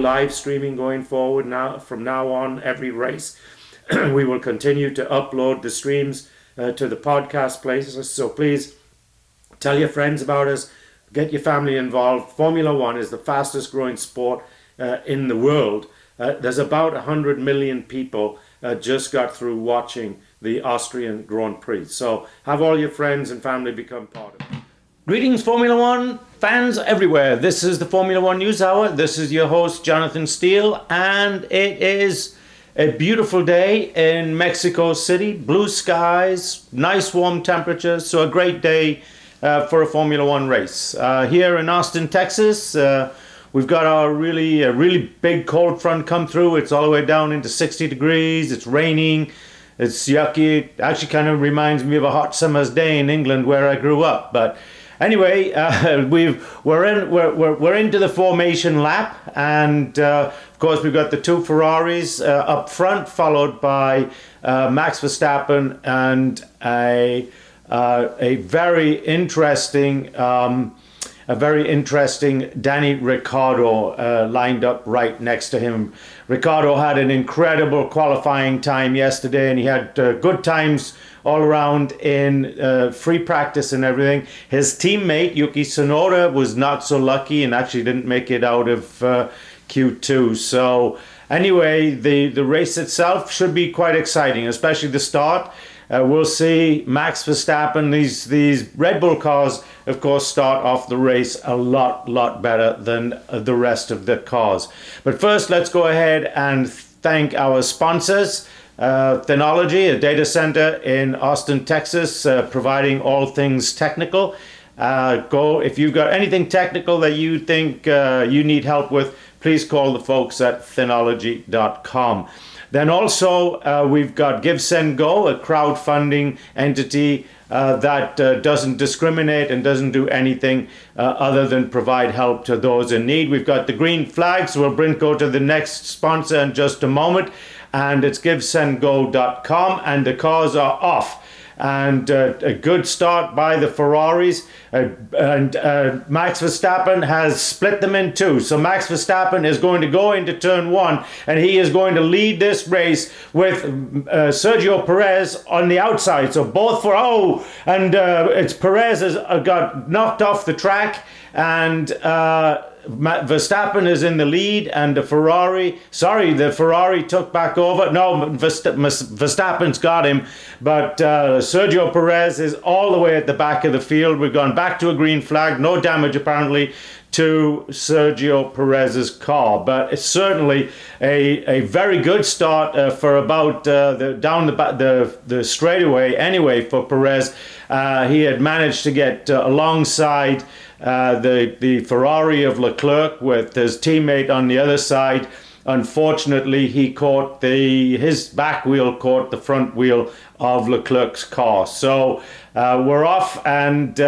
live streaming going forward now. From now on, every race, we will continue to upload the streams to the podcast places. So please tell your friends about us. Get your family involved. Formula One is the fastest growing sport in the world. There's about 100 million people just got through watching the Austrian Grand Prix. So have all your friends and family become part of it. Greetings, Formula One fans everywhere. This is the Formula One News Hour. This is your host, Jonathan Steele, and it is a beautiful day in Mexico City. Blue skies, nice warm temperatures, so a great day for a Formula One race. Here in Austin, Texas, we've got our really big cold front come through. It's all the way down into 60 degrees. It's raining. It's yucky. It actually kind of reminds me of a hot summer's day in England where I grew up. But anyway, we're into the formation lap, and of course we've got the two Ferraris up front, followed by Max Verstappen and a very interesting Danny Ricciardo lined up right next to him. Ricciardo had an incredible qualifying time yesterday, and he had good times all around in free practice and everything. His teammate Yuki Tsunoda was not so lucky and actually didn't make it out of Q2. So anyway, the race itself should be quite exciting, especially the start. We'll see Max Verstappen. These Red Bull cars, of course, start off the race a lot better than the rest of the cars. But first, let's go ahead and thank our sponsors. Thenology, a data center in Austin, Texas, providing all things technical. If you've got anything technical that you think you need help with, please call the folks at thenology.com. Then also we've got Give, Send, Go, a crowdfunding entity that doesn't discriminate and doesn't do anything other than provide help to those in need. We've got the green flags. We'll go to the next sponsor in just a moment, and it's givesendgo.com, and the cars are off. And a good start by the Ferraris, and Max Verstappen has split them in two. So Max Verstappen is going to go into turn one, and he is going to lead this race with Sergio Perez on the outside. So both it's Perez has got knocked off the track, and Verstappen is in the lead, and the Ferrari took back over. No, Verstappen's got him, but Sergio Perez is all the way at the back of the field. We've gone back to a green flag, no damage apparently to Sergio Perez's car, but it's certainly a very good start for about the straightaway anyway for Perez. He had managed to get alongside the Ferrari of Leclerc with his teammate on the other side. Unfortunately, his back wheel caught the front wheel of Leclerc's car. So we're off, and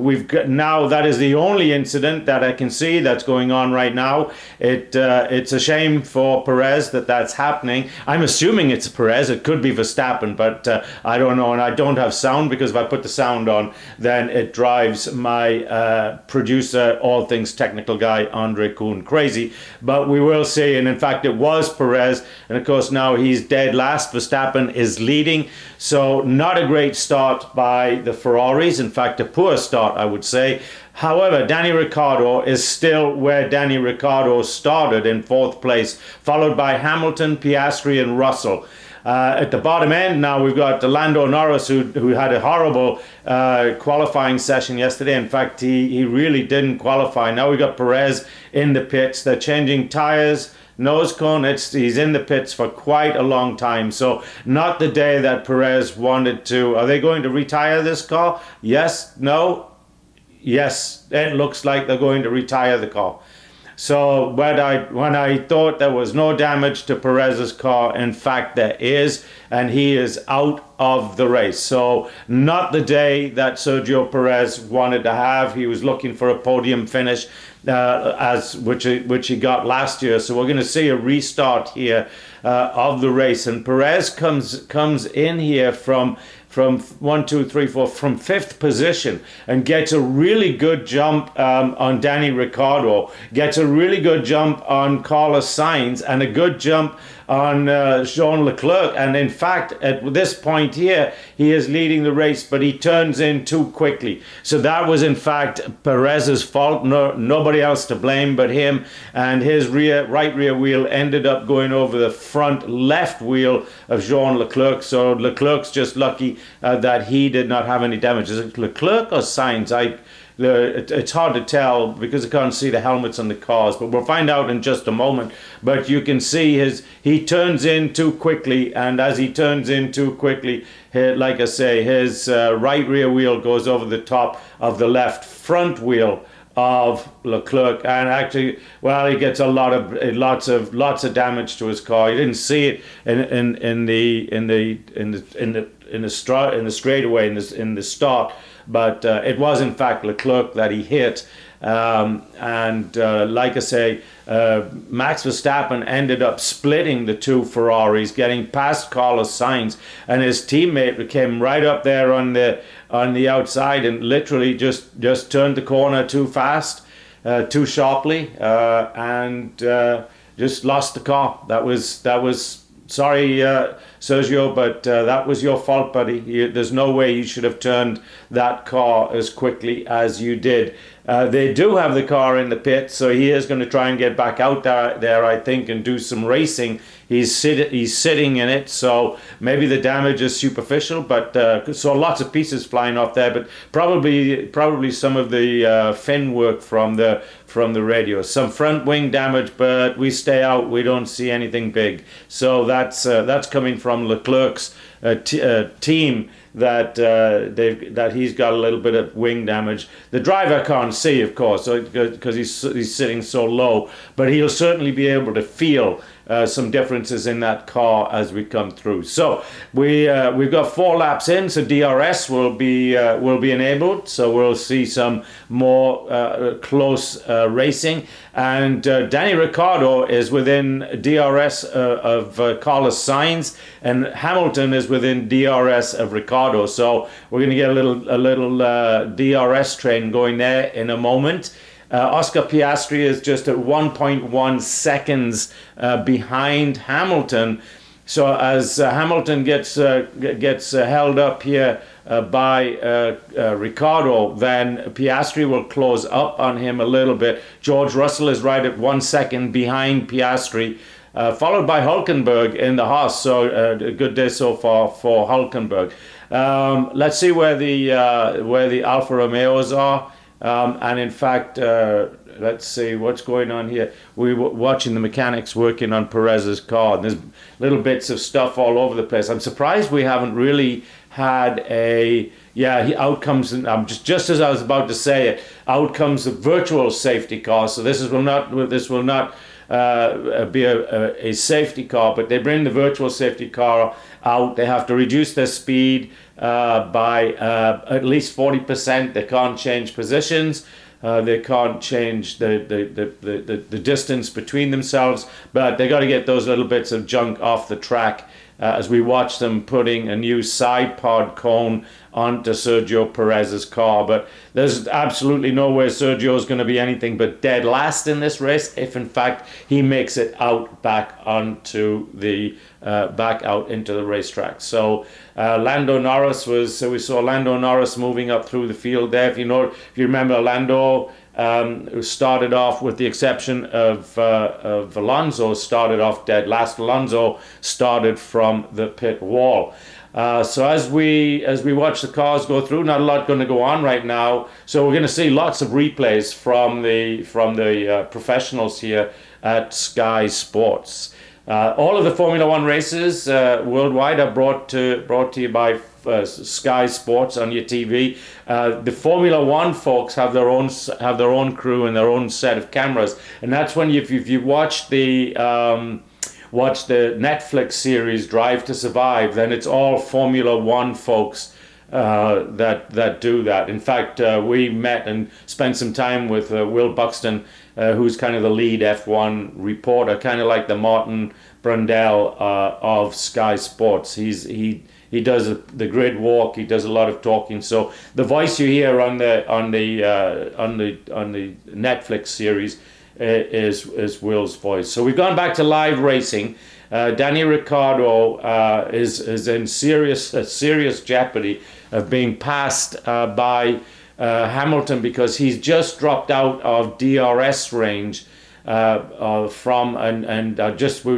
we've got now. That is the only incident that I can see that's going on right now. It's a shame for Perez that's happening. I'm assuming it's Perez. It could be Verstappen, but I don't know, and I don't have sound, because if I put the sound on, then it drives my producer, all things technical guy, Andre Kuhn, crazy. But we will see, and in fact, it was Perez, and of course now he's dead last. Verstappen is leading. So not a great start by the Ferraris. In fact, a poor start, I would say. However, Danny Ricciardo is still where Danny Ricciardo started, in fourth place, followed by Hamilton, Piastri, and Russell. At the bottom end now, we've got Lando Norris, who had a horrible qualifying session yesterday. In fact, he really didn't qualify. Now we've got Perez in the pits. They're changing tires. Nose cone, he's in the pits for quite a long time. So not the day that Perez wanted to. Are they going to retire this car? Yes, no, yes. It looks like they're going to retire the car. So when I thought there was no damage to Perez's car, in fact there is, and he is out of the race. So not the day that Sergio Perez wanted to have. He was looking for a podium finish, which he got last year. So we're going to see a restart here of the race, and Perez comes in here from from 1, 2, 3, 4 from 5th position and gets a really good jump on Danny Ricciardo, gets a really good jump on Carlos Sainz, and a good jump on Jean Leclerc. And in fact, at this point here, he is leading the race, but he turns in too quickly. So that was in fact Perez's fault. Nobody else to blame but him. And his right rear wheel ended up going over the front left wheel of Jean Leclerc. So Leclerc's just lucky that he did not have any damage. Is it Leclerc or Sainz? It's hard to tell because I can't see the helmets on the cars, but we'll find out in just a moment. But you can see he turns in too quickly, and as he turns in too quickly, like I say, his right rear wheel goes over the top of the left front wheel of Leclerc, and actually, well, he gets lots of damage to his car. You didn't see it in the straightaway in the start. But it was in fact Leclerc that he hit, and like I say, Max Verstappen ended up splitting the two Ferraris, getting past Carlos Sainz, and his teammate came right up there on the outside and literally just turned the corner too fast, too sharply, and just lost the car. That was. Sorry, Sergio, but that was your fault, buddy. There's no way you should have turned that car as quickly as you did. They do have the car in the pit, so he is going to try and get back out there, I think, and do some racing. He's sitting in it, so maybe the damage is superficial, but saw lots of pieces flying off there, but probably some of the fin work from the radio. Some front wing damage, but we stay out. We don't see anything big. So that's coming from Leclerc's team. That he's got a little bit of wing damage. The driver can't see, of course, because he's sitting so low, but he'll certainly be able to feel some differences in that car as we come through. So we've got 4 laps in, so DRS will be enabled. So we'll see some more close racing, and Danny Ricciardo is within DRS of Carlos Sainz, and Hamilton is within DRS of Ricciardo. So we're going to get a little DRS train going there in a moment. Oscar Piastri is just at 1.1 seconds behind Hamilton. So as Hamilton gets held up here by Ricciardo, then Piastri will close up on him a little bit. George Russell is right at 1 second behind Piastri, followed by Hülkenberg in the Haas. So a good day so far for Hülkenberg. Let's see where the Alfa Romeos are. And in fact, let's see what's going on here. We were watching the mechanics working on Perez's car, and there's little bits of stuff all over the place. I'm surprised we haven't really had out comes, just as I was about to say it, out comes the virtual safety car. So this will not be a safety car, but they bring the virtual safety car out. They have to reduce their speed by at least 40%. They can't change positions. They can't change the distance between themselves, but they got to get those little bits of junk off the track as we watch them putting a new side pod cone onto Sergio Perez's car. But there's absolutely no way Sergio is going to be anything but dead last in this race if in fact he makes it out back into the racetrack. So Lando Norris we saw Lando Norris moving up through the field there. If you remember, Lando started off, with the exception of Alonso, started off dead last. Alonso started from the pit wall. So as we watch the cars go through, not a lot going to go on right now. So we're going to see lots of replays from the professionals here at Sky Sports. All of the Formula One races worldwide are brought to you by Sky Sports on your TV. The Formula One folks have their own crew and their own set of cameras, and that's when if you watch the Netflix series Drive to Survive, then it's all Formula One folks that do that. In fact, we met and spent some time with Will Buxton, who's kind of the lead F1 reporter, kind of like the Martin Brundle of Sky Sports. He he does the grid walk. He does a lot of talking. So the voice you hear on the Netflix series is Will's voice. So we've gone back to live racing. Danny Ricciardo is in serious jeopardy of being passed by Hamilton, because he's just dropped out of DRS range we were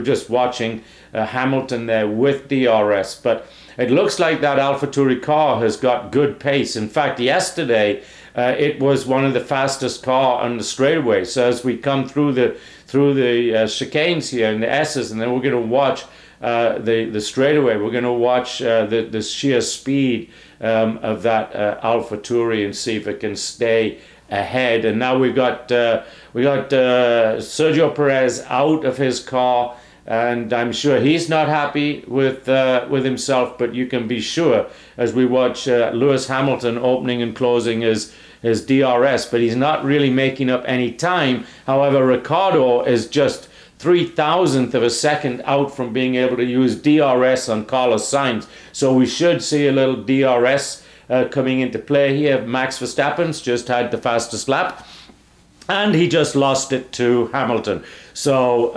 just watching Hamilton there with DRS, but it looks like that AlphaTauri car has got good pace. In fact, yesterday it was one of the fastest car on the straightaway. So as we come through the chicanes here and the S's, and then we're going to watch the straightaway, we're going to watch the sheer speed of that AlphaTauri and see if it can stay ahead. And now we got Sergio Perez out of his car, and I'm sure he's not happy with himself. But you can be sure, as we watch Lewis Hamilton opening and closing his DRS, but he's not really making up any time. However, Ricciardo is just 3,000th of a second out from being able to use DRS on Carlos Sainz. So we should see a little DRS coming into play here. Max Verstappen's just had the fastest lap, and he just lost it to Hamilton. So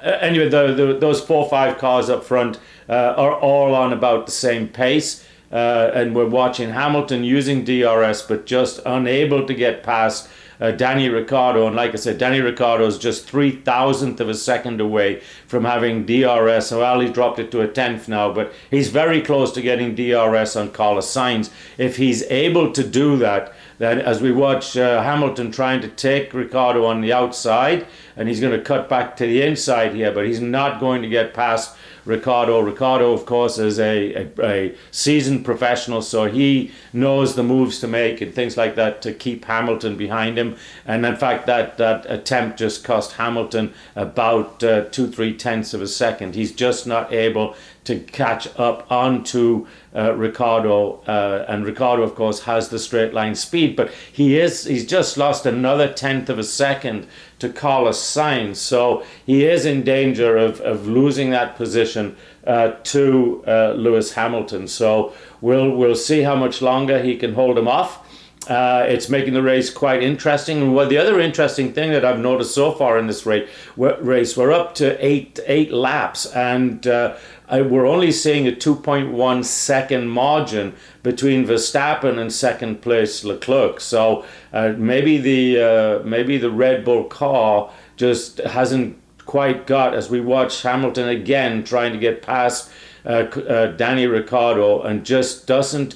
anyway, those 4 or 5 cars up front are all on about the same pace, and we're watching Hamilton using DRS, but just unable to get past Danny Ricciardo. And like I said, Danny Ricciardo is just 3,000th of a second away from having DRS. Well, he's dropped it to a 10th now, but he's very close to getting DRS on Carlos Sainz. If he's able to do that, then as we watch Hamilton trying to take Ricciardo on the outside, and he's going to cut back to the inside here, but he's not going to get past Ricciardo. Ricciardo, of course, is a seasoned professional, so he knows the moves to make and things like that to keep Hamilton behind him. And in fact, that attempt just cost Hamilton about 2-3 tenths of a second. He's just not able to catch up onto Ricciardo, and Ricciardo, of course, has the straight line speed, but he's just lost another tenth of a second to Carlos Sainz, so he is in danger of losing that position to Lewis Hamilton. So we'll see how much longer he can hold him off. It's making the race quite interesting. Well, the other interesting thing that I've noticed so far in this race, we're up to eight laps, and we're only seeing a 2.1 second margin between Verstappen and second place Leclerc. So maybe the Red Bull car just hasn't quite got, as we watch Hamilton again trying to get past Danny Ricciardo, and just doesn't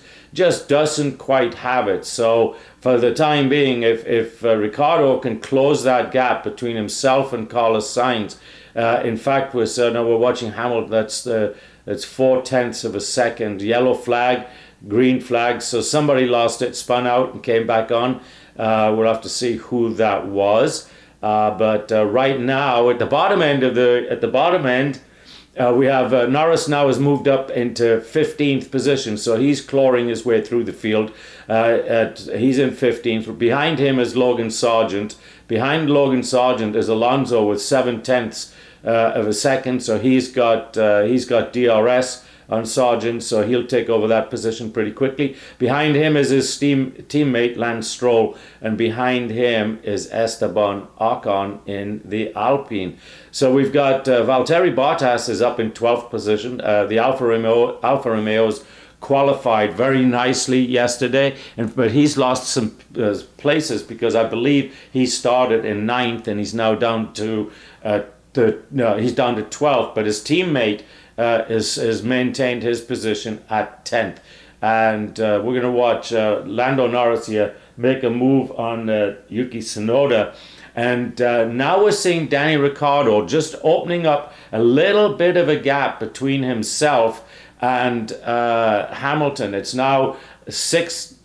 quite have it. So for the time being, if Ricciardo can close that gap between himself and Carlos Sainz, in fact, we're watching Hamilton. That's 4 tenths of a second. Yellow flag, green flag. So somebody lost it, spun out, and came back on. We'll have to see who that was. But right now, at the bottom end, we have Norris now has moved up into 15th position, so he's clawing his way through the field. He's in 15th. Behind him is Logan Sargent. Behind Logan Sargent is Alonso with 7 tenths of a second, so he's got DRS on Sargent, so he'll take over that position pretty quickly. Behind him is his teammate Lance Stroll, and behind him is Esteban Ocon in the Alpine. So we've got Valtteri Bottas is up in 12th position. The Alfa Romeos qualified very nicely yesterday, but he's lost some places, because I believe he started in 9th and he's now down to 12th, but his teammate has maintained his position at 10th. And we're going to watch Lando Norris here make a move on Yuki Tsunoda. And now we're seeing Danny Ricciardo just opening up a little bit of a gap between himself and Hamilton. It's now six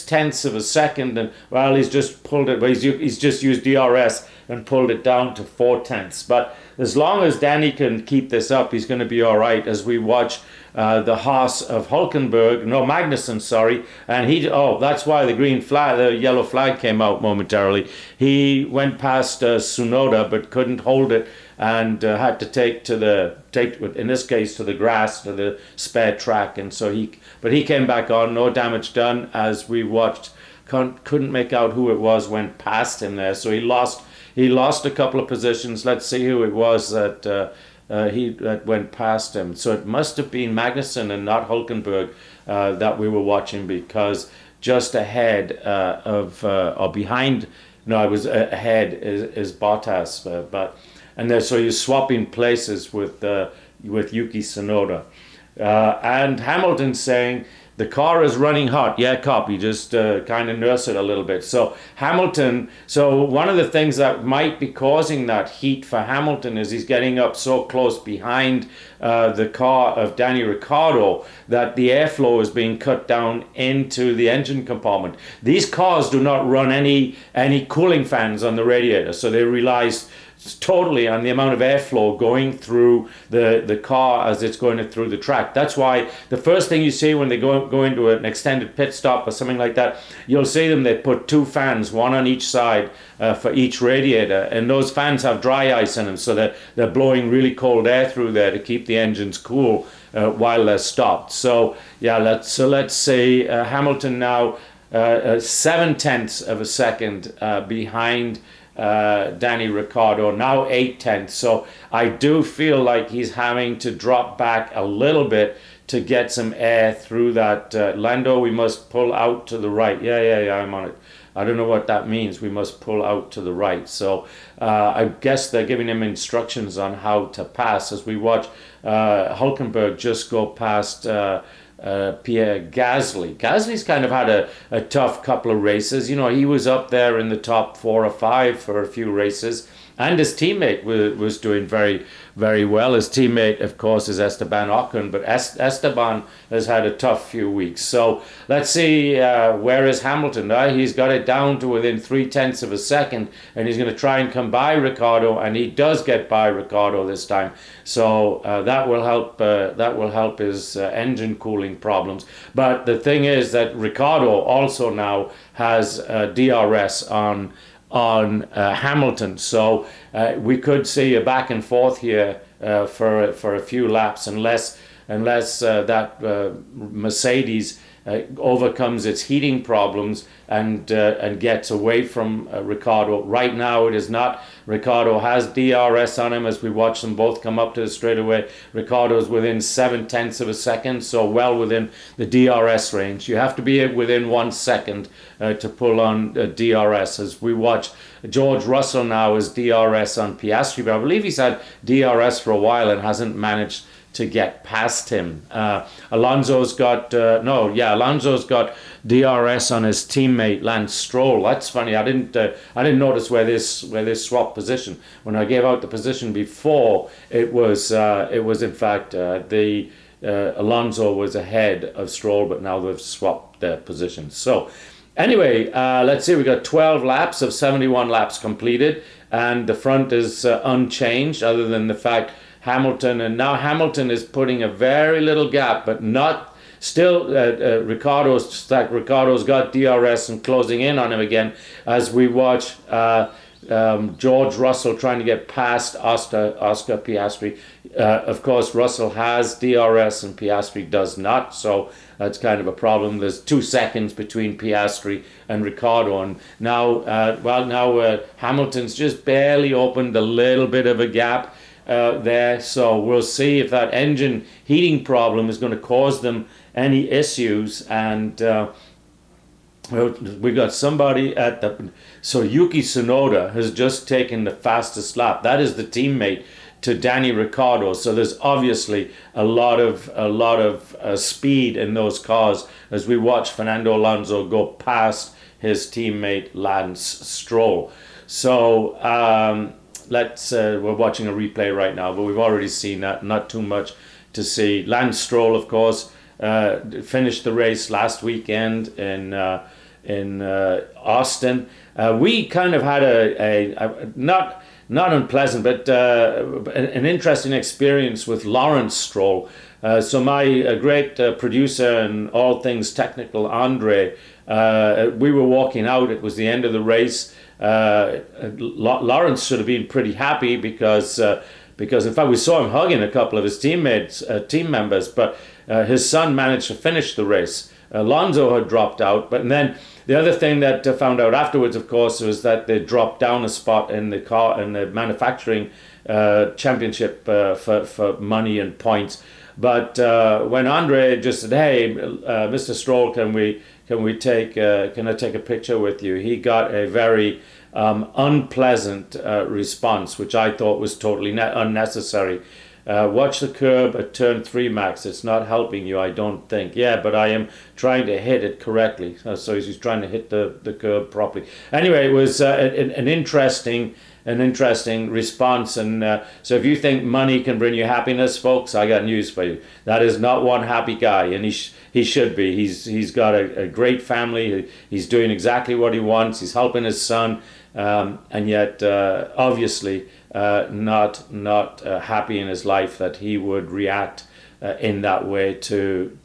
tenths of a second, and well, he's just pulled it. Well, he's just used DRS and pulled it down to 4 tenths. But as long as Danny can keep this up, he's going to be all right. As we watch the Haas of Magnussen, sorry, and that's why the yellow flag came out momentarily. He went past Tsunoda, but couldn't hold it, and had to take in this case to the grass, to the spare track, and so he came back on, no damage done. As we watched, couldn't make out who it was, went past him there, so he lost a couple of positions. Let's see who it was that went past him. So it must have been Magnussen and not Hülkenberg that we were watching, because just ahead or behind, no, I was ahead is Bottas, so you're swapping places with Yuki Tsunoda, and Hamilton saying the car is running hot. Yeah, copy. Just kind of nurse it a little bit. So Hamilton, one of the things that might be causing that heat for Hamilton is he's getting up so close behind the car of Danny Ricciardo that the airflow is being cut down into the engine compartment. These cars do not run any cooling fans on the radiator, so they rely totally on the amount of airflow going through the car as it's going through the track. That's why the first thing you see when they go into an extended pit stop or something like that, you'll see they put 2 fans, one on each side for each radiator, and those fans have dry ice in them, so they're blowing really cold air through there to keep the engines cool while they're stopped. So yeah, let's say Hamilton now 7 tenths of a second behind Danny Ricciardo, now 8 tenths. So I do feel like he's having to drop back a little bit to get some air through that. Lando, we must pull out to the right. Yeah, I'm on it. I don't know what that means. We must pull out to the right. So I guess they're giving him instructions on how to pass as we watch Hülkenberg just go past Pierre Gasly. Gasly's kind of had a tough couple of races. He was up there in the top 4 or 5 for a few races, and his teammate was doing very, very well. His teammate, of course, is Esteban Ocon, but Esteban has had a tough few weeks. So let's see, where is Hamilton? He's got it down to within 3 tenths of a second, and he's going to try and come by Ricciardo, and he does get by Ricciardo this time. So that will help. That will help his engine cooling problems. But the thing is that Ricciardo also now has DRS on Hamilton, so we could see a back and forth here for a few laps, unless that Mercedes overcomes its heating problems and gets away from Ricciardo. Right now it is not. Ricciardo has DRS on him as we watch them both come up to the straightaway. Ricciardo is within 7 tenths of a second, so well within the DRS range. You have to be within 1 second to pull on DRS. As we watch George Russell now is DRS on Piastri, but I believe he's had DRS for a while and hasn't managed to get past him. Alonso's got DRS on his teammate Lance Stroll. That's funny. I didn't notice where this swapped position. When I gave out the position before, it was in fact Alonso was ahead of Stroll, but now they've swapped their positions. So anyway, let's see. We got 12 laps of 71 laps completed, and the front is unchanged, other than the fact Hamilton is putting a very little gap, but not still. Ricciardo's got DRS and closing in on him again as we watch George Russell trying to get past Oscar Piastri. Of course, Russell has DRS and Piastri does not, so that's kind of a problem. There's 2 seconds between Piastri and Ricciardo, and now Hamilton's just barely opened a little bit of a gap there, so we'll see if that engine heating problem is going to cause them any issues. And we got somebody so Yuki Tsunoda has just taken the fastest lap. That is the teammate to Danny Ricciardo, so there's obviously a lot of speed in those cars as we watch Fernando Alonso go past his teammate Lance Stroll. So we're watching a replay right now, but we've already seen that. Not too much to see. Lance Stroll, of course, finished the race last weekend in Austin. We kind of had a not unpleasant, but an interesting experience with Lawrence Stroll. So my great producer and all things technical, Andre, we were walking out. It was the end of the race. Lawrence should have been pretty happy because in fact we saw him hugging a couple of his team members, but his son managed to finish the race. Alonso had dropped out, but then the other thing that I found out afterwards, of course, was that they dropped down a spot in the manufacturing championship for money and points. But when Andre just said, "Hey, Mr. Stroll, can I take a picture with you?" He got a very unpleasant response, which I thought was totally unnecessary. Watch the curb at turn 3, Max. It's not helping you, I don't think. Yeah, but I am trying to hit it correctly. So he's trying to hit the curb properly. Anyway, it was an interesting response. And so if you think money can bring you happiness, folks, I got news for you. That is not one happy guy, and he should be. He's got a great family. He's doing exactly what he wants. He's helping his son, and yet obviously not happy in his life that he would react in that way to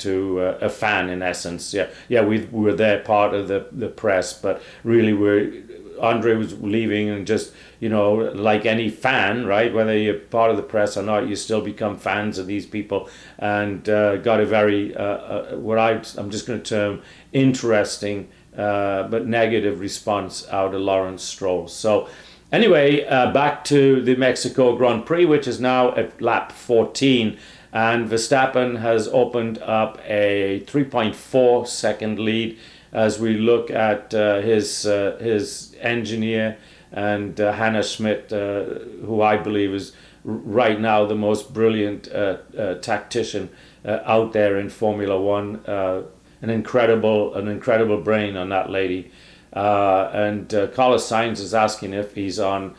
a fan, in essence. Yeah, we were there, part of the press, but really Andre was leaving, and just, like any fan, right? Whether you're part of the press or not, you still become fans of these people, and got a very I'm just going to term interesting but negative response out of Lawrence Stroll. So anyway, back to the Mexico Grand Prix, which is now at lap 14, and Verstappen has opened up a 3.4 second lead as we look at his engineer and Hannah Schmidt, who I believe is right now the most brilliant tactician out there in Formula One. An incredible brain on that lady. And Carlos Sainz is asking if he's on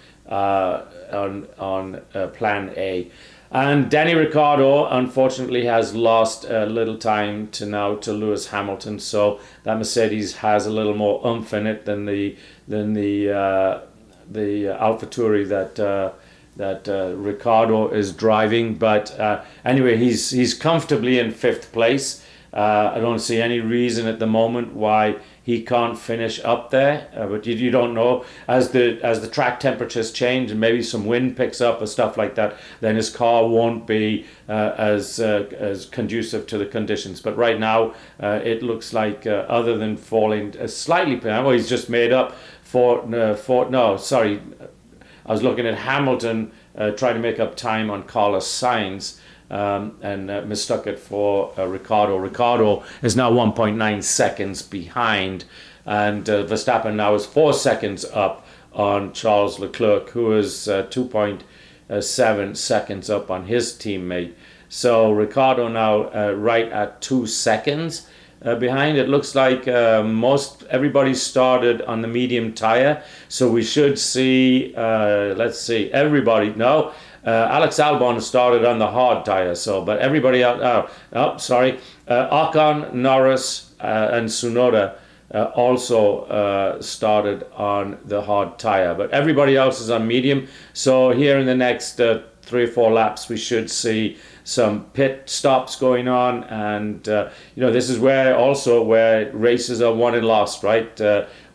plan A. And Danny Ricciardo unfortunately has lost a little time to Lewis Hamilton, so that Mercedes has a little more oomph in it than the AlphaTauri that Ricciardo is driving. But anyway, he's comfortably in 5th place. I don't see any reason at the moment why he can't finish up there, but you don't know. As the track temperatures change and maybe some wind picks up or stuff like that, then his car won't be as conducive to the conditions. But right now, it looks like other than falling slightly behind, well, he's just made up for. No, sorry, I was looking at Hamilton trying to make up time on Carlos Sainz. And mistook it for Ricciardo. Ricciardo is now 1.9 seconds behind, and Verstappen now is 4 seconds up on Charles Leclerc, who is 2.7 seconds up on his teammate. So Ricciardo now right at 2 seconds behind. It looks like everybody started on the medium tire, so we should see, everybody, no, Alex Albon started on the hard tire, but everybody else, Ocon, Norris, and Tsunoda also started on the hard tire, but everybody else is on medium. So here in the next 3 or 4 laps, we should see some pit stops going on, and this is where races are won and lost, right?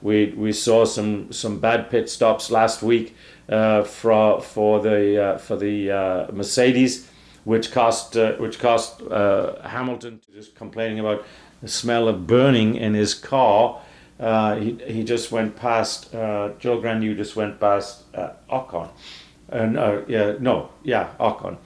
We saw some bad pit stops last week for the Mercedes, which cost Hamilton, just complaining about the smell of burning in his car. He just went past Joe Granu just went past Ocon, Ocon.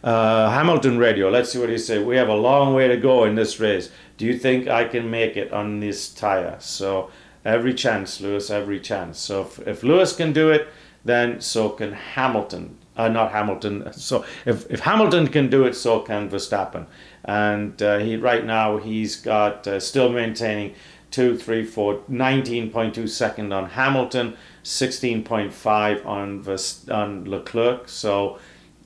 Hamilton radio. Let's see what he said. We have a long way to go in this race. Do you think I can make it on this tire? So every chance, Lewis, every chance. So if Lewis can do it, then so can Hamilton. Not Hamilton. So if Hamilton can do it, so can Verstappen. And right now he's got still maintaining 19.2 second on Hamilton, 16.5 on Leclerc. So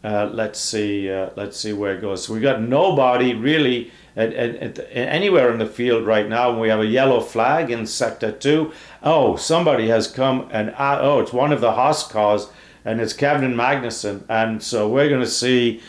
let's see where it goes. So we got nobody really anywhere in the field right now, and we have a yellow flag in sector 2. Oh, somebody has come and it's one of the Haas cars, and it's Kevin Magnussen, and so we're going to see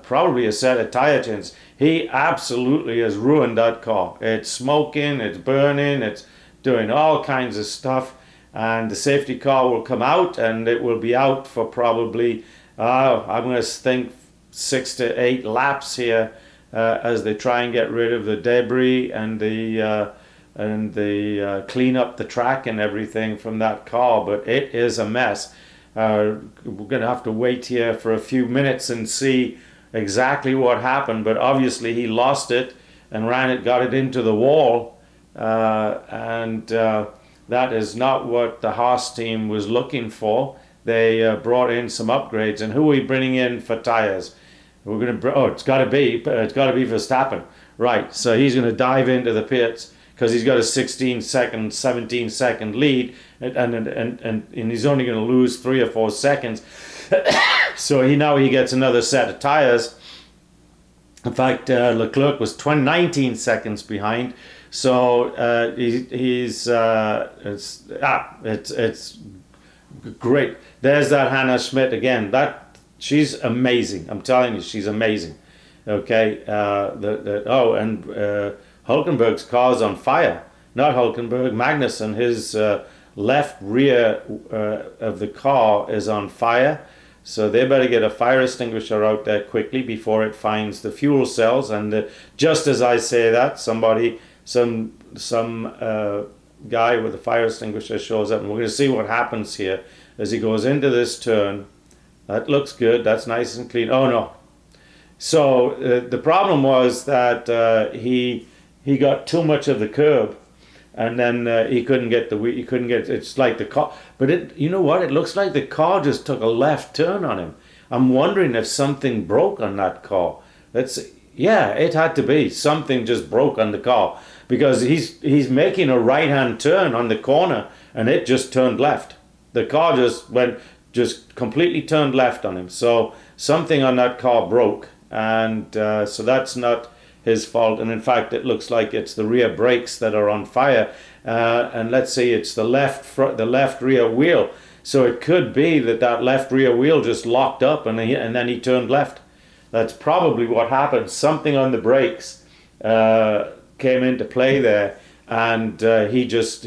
probably a set of tire chains. He absolutely has ruined that car. It's smoking, it's burning, it's doing all kinds of stuff, and the safety car will come out, and it will be out for probably I'm going to think 6 to 8 laps here as they try and get rid of the debris and the clean up the track and everything from that car. But it is a mess. We're going to have to wait here for a few minutes and see exactly what happened. But obviously he lost it and got it into the wall, and that is not what the Haas team was looking for. They brought in some upgrades, and who are we bringing in for tires? We're going to. It's got to be Verstappen, right? So he's going to dive into the pits because he's got a 17-second lead, and he's only going to lose 3 or 4 seconds. So he gets another set of tires. In fact, Leclerc was 19 seconds behind. So it's great. There's that Hannah Schmidt again. She's amazing. I'm telling you, she's amazing. Okay. Hulkenberg's car's on fire. Not Hulkenberg, Magnussen. His left rear of the car is on fire. So they better get a fire extinguisher out there quickly before it finds the fuel cells. And just as I say that, some guy with a fire extinguisher shows up, and we're going to see what happens here as he goes into this turn. That looks good. That's nice and clean. Oh no! So the problem was that he got too much of the curb, and then he couldn't get It's like the car, but you know what? It looks like the car just took a left turn on him. I'm wondering if something broke on that car. It had to be something just broke on the car, because he's making a right-hand turn on the corner, and it just turned left. The car just completely turned left on him. So something on that car broke, and so that's not his fault. And in fact, it looks like it's the rear brakes that are on fire. And let's see, it's the left rear wheel. So it could be that left rear wheel just locked up, and then he turned left. That's probably what happened. Something on the brakes came into play there, and he just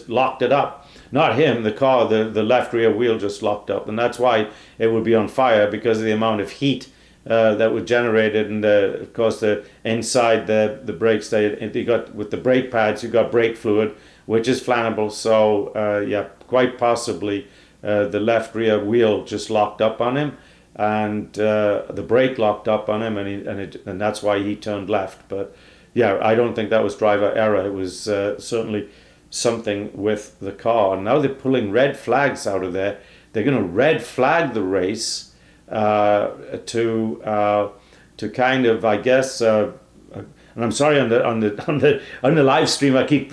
locked it up. Not him, the car, the left rear wheel just locked up, and that's why it would be on fire, because of the amount of heat that was generated. And of course, inside the brakes, they got, with the brake pads, you got brake fluid, which is flammable. So quite possibly the left rear wheel just locked up on him, and the brake locked up on him, and that's why he turned left. But yeah, I don't think that was driver error. It was certainly something with the car. And now they're pulling red flags out of there. They're going to red flag the race to kind of, I guess, and I'm sorry, on the live stream, I keep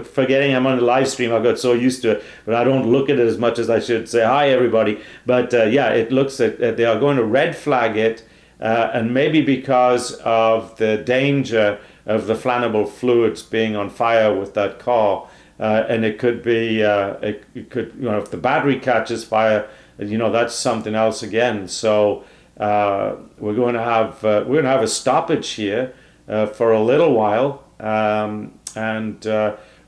forgetting I'm on the live stream. I got so used to it, but I don't look at it as much as I should. Say hi, everybody. But it looks that they are going to red flag it, and maybe because of the danger of the flammable fluids being on fire with that car. And it could be, it could, if the battery catches fire, that's something else again. So we're going to have a stoppage here for a little while, and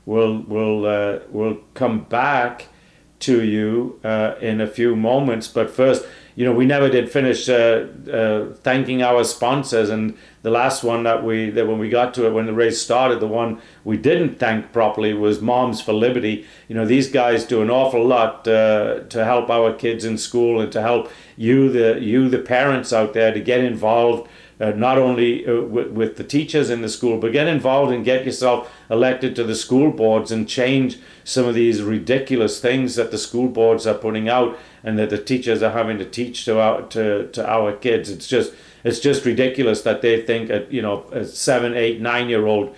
we'll come back to you in a few moments. But first, we never did finish thanking our sponsors, and the last one that when we got to it, when the race started, the one we didn't thank properly was Moms for Liberty. These guys do an awful lot to help our kids in school, and to help you the parents out there, to get involved, not only with the teachers in the school, but get involved and get yourself elected to the school boards and change some of these ridiculous things that the school boards are putting out, and that the teachers are having to teach to our kids. It's just ridiculous that they think a 7, 8, 9-year-old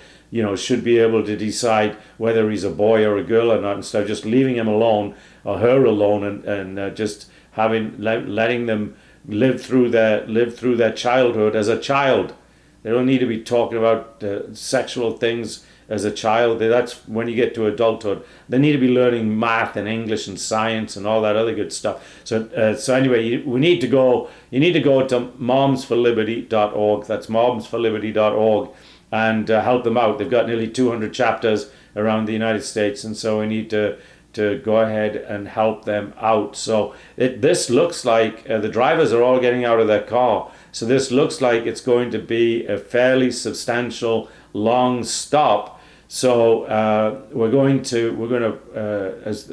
should be able to decide whether he's a boy or a girl or not, instead of just leaving him alone or her alone, and just letting them lived through their childhood as a child. They don't need to be talking about sexual things as a child. That's when you get to adulthood. They need to be learning math and English and science and all that other good stuff. So anyway, you need to go to momsforliberty.org. That's momsforliberty.org, and help them out. They've got nearly 200 chapters around the United States, and so we need to go ahead and help them out. So this looks like the drivers are all getting out of their car. So this looks like it's going to be a fairly substantial long stop. So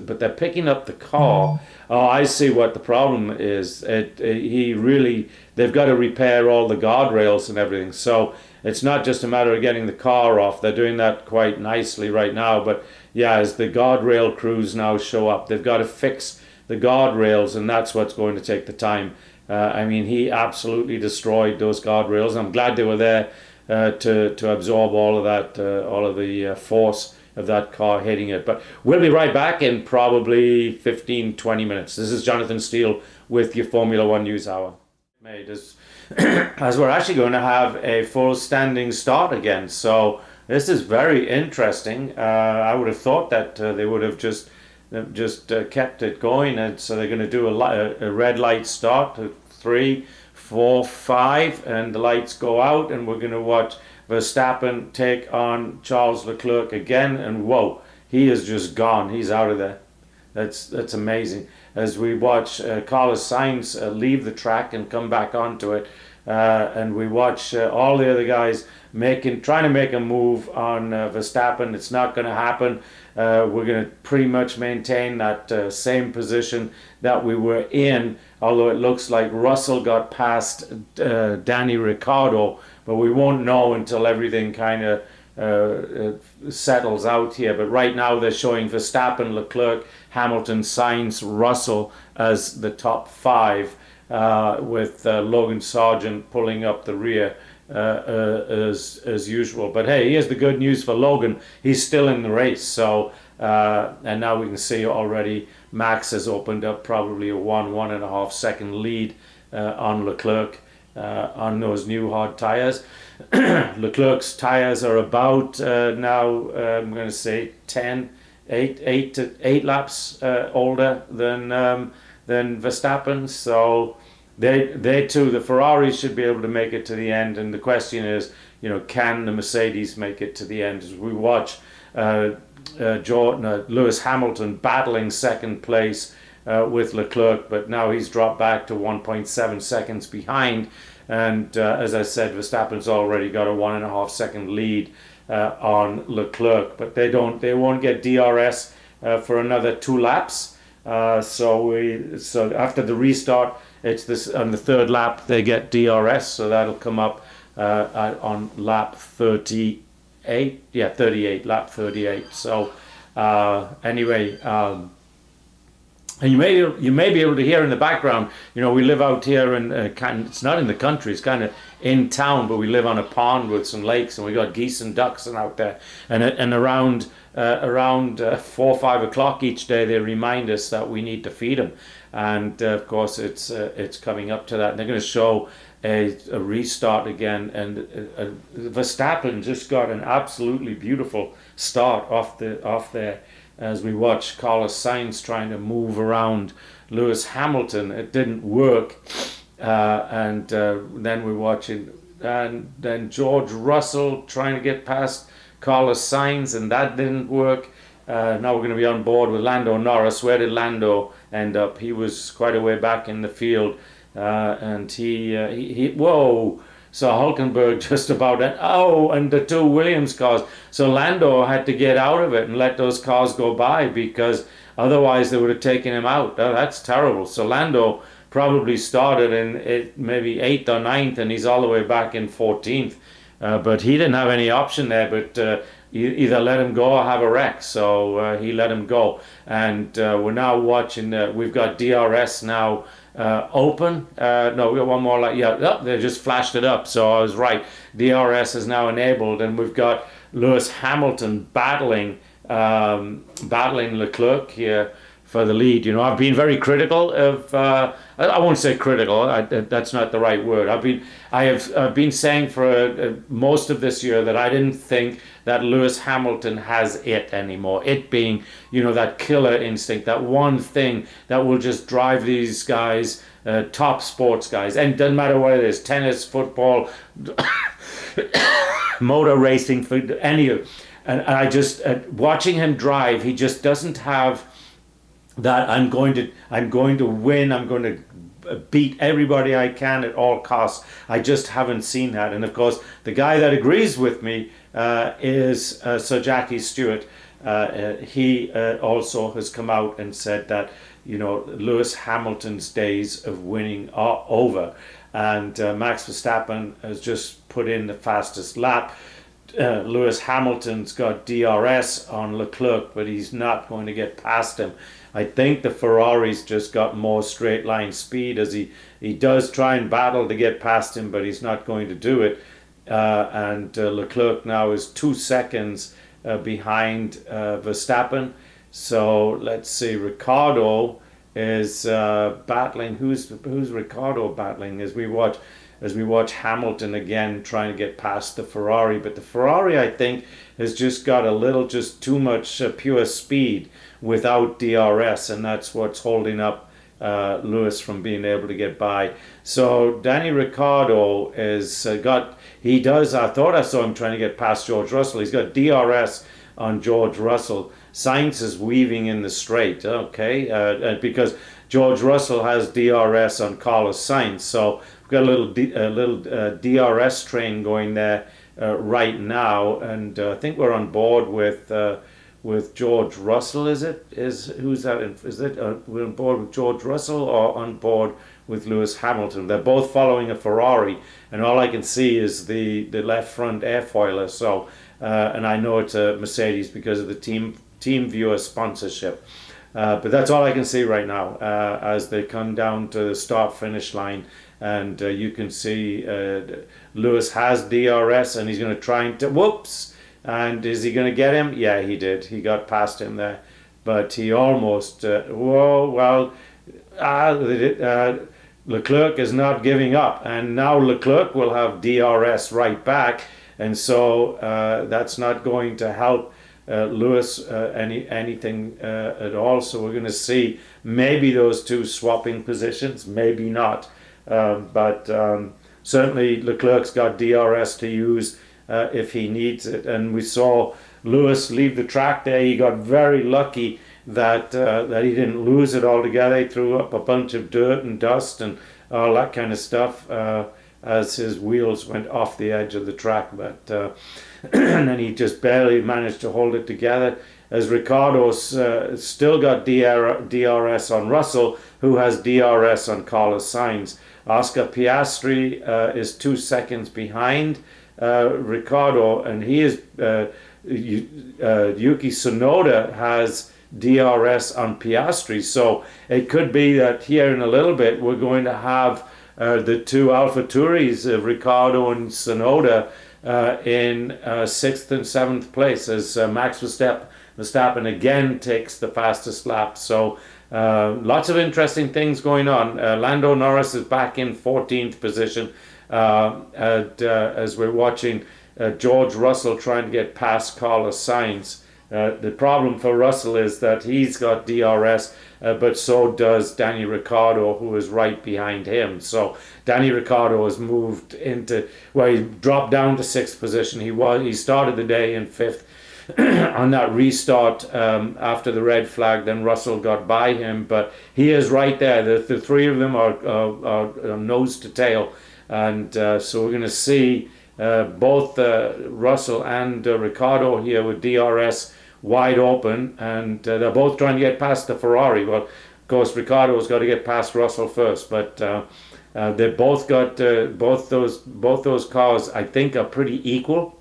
but they're picking up the car. Oh, I see what the problem is. They've got to repair all the guardrails and everything. So it's not just a matter of getting the car off. They're doing that quite nicely right now. But yeah, as the guardrail crews now show up, they've got to fix the guardrails, and that's what's going to take the time. I mean, he absolutely destroyed those guardrails. I'm glad they were there to absorb all of that, all of the force of that car hitting it. But we'll be right back in probably 15-20 minutes. This is Jonathan Steele with your Formula One News Hour. As we're actually going to have a full standing start again. So this is very interesting. I would have thought that they would have just kept it going, and so they're going to do a red light start at 3, 4, 5, and the lights go out, and we're going to watch Verstappen take on Charles Leclerc again, and whoa, he is just gone. He's out of there. That's amazing. As we watch Carlos Sainz leave the track and come back onto it, and we watch all the other guys trying to make a move on Verstappen. It's not going to happen. We're going to pretty much maintain that same position that we were in, although it looks like Russell got past Danny Ricciardo, but we won't know until everything kind of settles out here. But right now they're showing Verstappen, Leclerc, Hamilton, Sainz, Russell as the top 5, with Logan Sargent pulling up the rear as usual. But hey, here's the good news for Logan. He's still in the race. So and now we can see already Max has opened up probably a 1.5 second lead on Leclerc on those new hard tires. Leclerc's tires are about now I'm going to say 8 laps older than Verstappen. So they too, the Ferraris should be able to make it to the end, and the question is, can the Mercedes make it to the end? As we watch Lewis Hamilton battling second place with Leclerc, but now he's dropped back to 1.7 seconds behind, and as I said, Verstappen's already got a 1.5 second lead on Leclerc, but they won't get DRS for another 2 laps. So after the restart, it's this on the 3rd lap they get DRS, so that'll come up on lap 38. Yeah, 38, lap 38. So anyway, and you may be able to hear in the background. We live out here in it's not in the country, it's kind of in town, but we live on a pond with some lakes, and we got geese and ducks and out there, and around 4 or 5 o'clock each day they remind us that we need to feed them, and of course it's coming up to that, and they're going to show a restart again, and Verstappen just got an absolutely beautiful start off there. As we watch Carlos Sainz trying to move around Lewis Hamilton, it didn't work, and then we're watching, and then George Russell trying to get past Carlos Sainz, and that didn't work. Now we're going to be on board with Lando Norris. Where did Lando end up? He was quite a way back in the field, and he whoa. So Hulkenberg just about, and the 2 Williams cars. So Lando had to get out of it and let those cars go by, because otherwise they would have taken him out. Oh, that's terrible. So Lando probably started in maybe 8th or 9th, and he's all the way back in 14th. But he didn't have any option there, but either let him go or have a wreck. So he let him go. And we're now watching, we've got DRS now open. No, we got one more light. Yeah, they just flashed it up. So I was right. DRS is now enabled, and we've got Lewis Hamilton battling Leclerc here for the lead. You know, I've been very critical of. I won't say critical. That's not the right word. I have been saying for most of this year that I didn't think that Lewis Hamilton has it anymore. It being, you know, that killer instinct, that one thing that will just drive these guys, top sports guys, and it doesn't matter what it is, tennis, football, motor racing, for any of. And I just watching him drive, he just doesn't have that I'm going to win, I'm going to beat everybody I can at all costs. I just haven't seen that. And of course, the guy that agrees with me is Sir Jackie Stewart. He also has come out and said that, you know, Lewis Hamilton's days of winning are over, and Max Verstappen has just put in the fastest lap. Lewis Hamilton's got DRS on Leclerc, but he's not going to get past him. I think the Ferrari's just got more straight line speed, as he does try and battle to get past him, but he's not going to do it. And Leclerc now is 2 seconds behind Verstappen. So let's see, Ricciardo is battling. Who's Ricciardo battling as we watch Hamilton again trying to get past the Ferrari. But the Ferrari, I think, has just got a little, just too much pure speed without DRS, and that's what's holding up Lewis from being able to get by. So Danny Ricciardo is I thought I saw him trying to get past George Russell. He's got DRS on George Russell. Sainz is weaving in the straight, okay, because George Russell has DRS on Carlos Sainz. So we've got a little DRS train going there right now, and I think we're on board with George Russell. Is who's that? Is it we're on board with George Russell or on board with Lewis Hamilton? They're both following a Ferrari, and all I can see is the left front airfoiler. So, and I know it's a Mercedes because of the team viewer sponsorship. But that's all I can see right now as they come down to the start finish line, and you can see Lewis has DRS, and he's going to try and whoops. And is he going to get him? Yeah, he did. He got past him there, but he almost. Leclerc is not giving up, and now Leclerc will have DRS right back, and so that's not going to help Lewis anything at all. So we're going to see maybe those two swapping positions, maybe not, but certainly Leclerc's got DRS to use if he needs it. And we saw Lewis leave the track there. He got very lucky that he didn't lose it altogether. He threw up a bunch of dirt and dust and all that kind of stuff as his wheels went off the edge of the track. But and then he just barely managed to hold it together, as Ricciardo's still got DRS on Russell, who has DRS on Carlos Sainz. Oscar Piastri is 2 seconds behind Ricciardo, and he is Yuki Tsunoda has DRS on Piastri. So it could be that here in a little bit we're going to have the two AlphaTauris, Ricciardo and Tsunoda, in 6th and 7th place, as Max Verstappen again takes the fastest lap. So lots of interesting things going on. Lando Norris is back in 14th position. As we're watching George Russell trying to get past Carlos Sainz. The problem for Russell is that he's got DRS, but so does Danny Ricciardo, who is right behind him. So Danny Ricciardo has moved into, well, he dropped down to 6th position. He started the day in 5th. On that restart after the red flag, then Russell got by him, but he is right there. The three of them are nose to tail. And so we're going to see both Russell and Ricciardo here with DRS wide open, and they're both trying to get past the Ferrari. Well, of course, Ricciardo's got to get past Russell first, but they both got both those cars, I think, are pretty equal.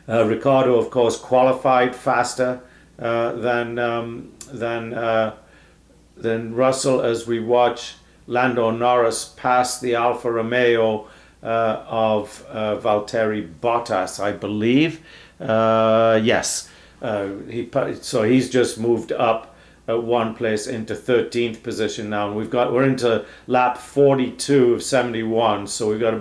Ricciardo, of course, qualified faster than Russell, as we watch Lando Norris passed the Alfa Romeo of Valtteri Bottas, I believe. Yes, so he's just moved up one place into 13th position now, and we're into lap 42 of 71. So we've got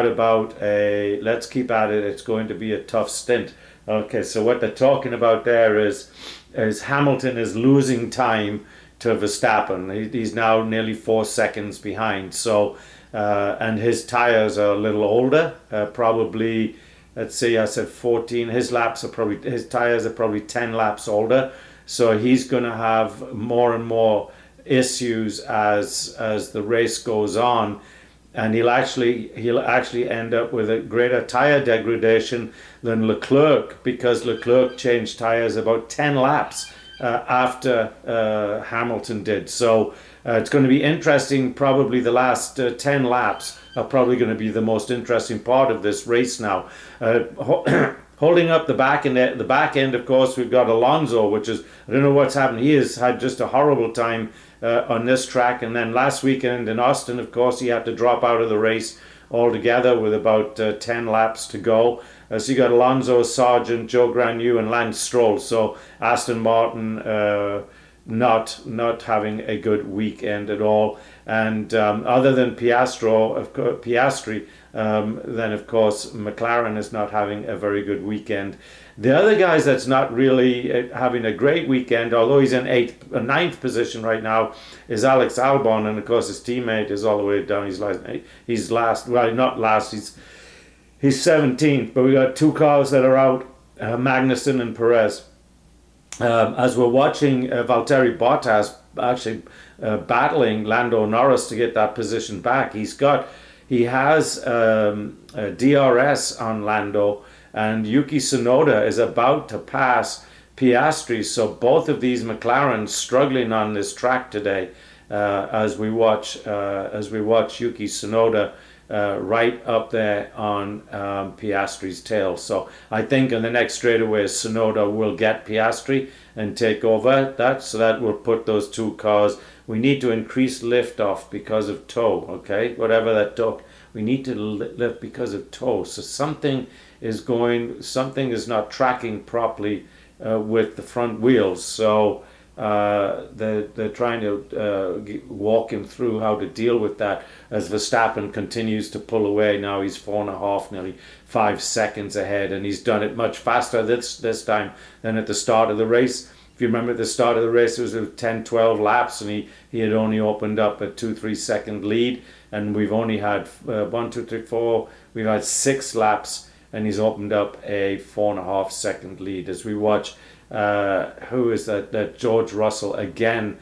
about a, let's keep at it. It's going to be a tough stint. Okay, so what they're talking about there is Hamilton is losing time to Verstappen. He's now nearly 4 seconds behind. So and his tires are a little older, probably. Let's see, I said 14. His tires are probably 10 laps older. So he's going to have more and more issues as the race goes on, and he'll actually end up with a greater tire degradation than Leclerc, because Leclerc changed tires about 10 laps after Hamilton did. So it's going to be interesting. Probably the last 10 laps are probably going to be the most interesting part of this race now. Holding up the back end, of course, we've got Alonso, which is, I don't know what's happened. He has had just a horrible time on this track. And then last weekend in Austin, of course, he had to drop out of the race altogether with about 10 laps to go. So you got Alonso, Sargent, Joe Granu, and Lance Stroll. So Aston Martin not having a good weekend at all. And other than Piastri, then of course McLaren is not having a very good weekend. The other guys that's not really having a great weekend, although he's in ninth position right now, is Alex Albon, and of course his teammate is all the way down. He's last. Well, not last. He's 17th. But we got two cars that are out, Magnussen and Perez. As we're watching Valtteri Bottas actually battling Lando Norris to get that position back, he has a DRS on Lando, and Yuki Tsunoda is about to pass Piastri. So both of these McLarens struggling on this track today, as we watch Yuki Tsunoda right up there on Piastri's tail. So I think in the next straightaway, Tsunoda will get Piastri and take over that. So that will put those two cars. We need to increase liftoff because of tow. Okay, whatever that took, we need to lift because of tow. So something is not tracking properly with the front wheels. So they're trying to walk him through how to deal with that as Verstappen continues to pull away. Now he's 4.5, nearly 5 seconds ahead, and he's done it much faster this time than at the start of the race. If you remember at the start of the race, it was 10-12 laps, and he had only opened up a 2-3 second lead, and we've only had 1, 2, 3, 4. We've had 6 laps, and he's opened up a 4.5 second lead. As we watch, who is that George Russell again,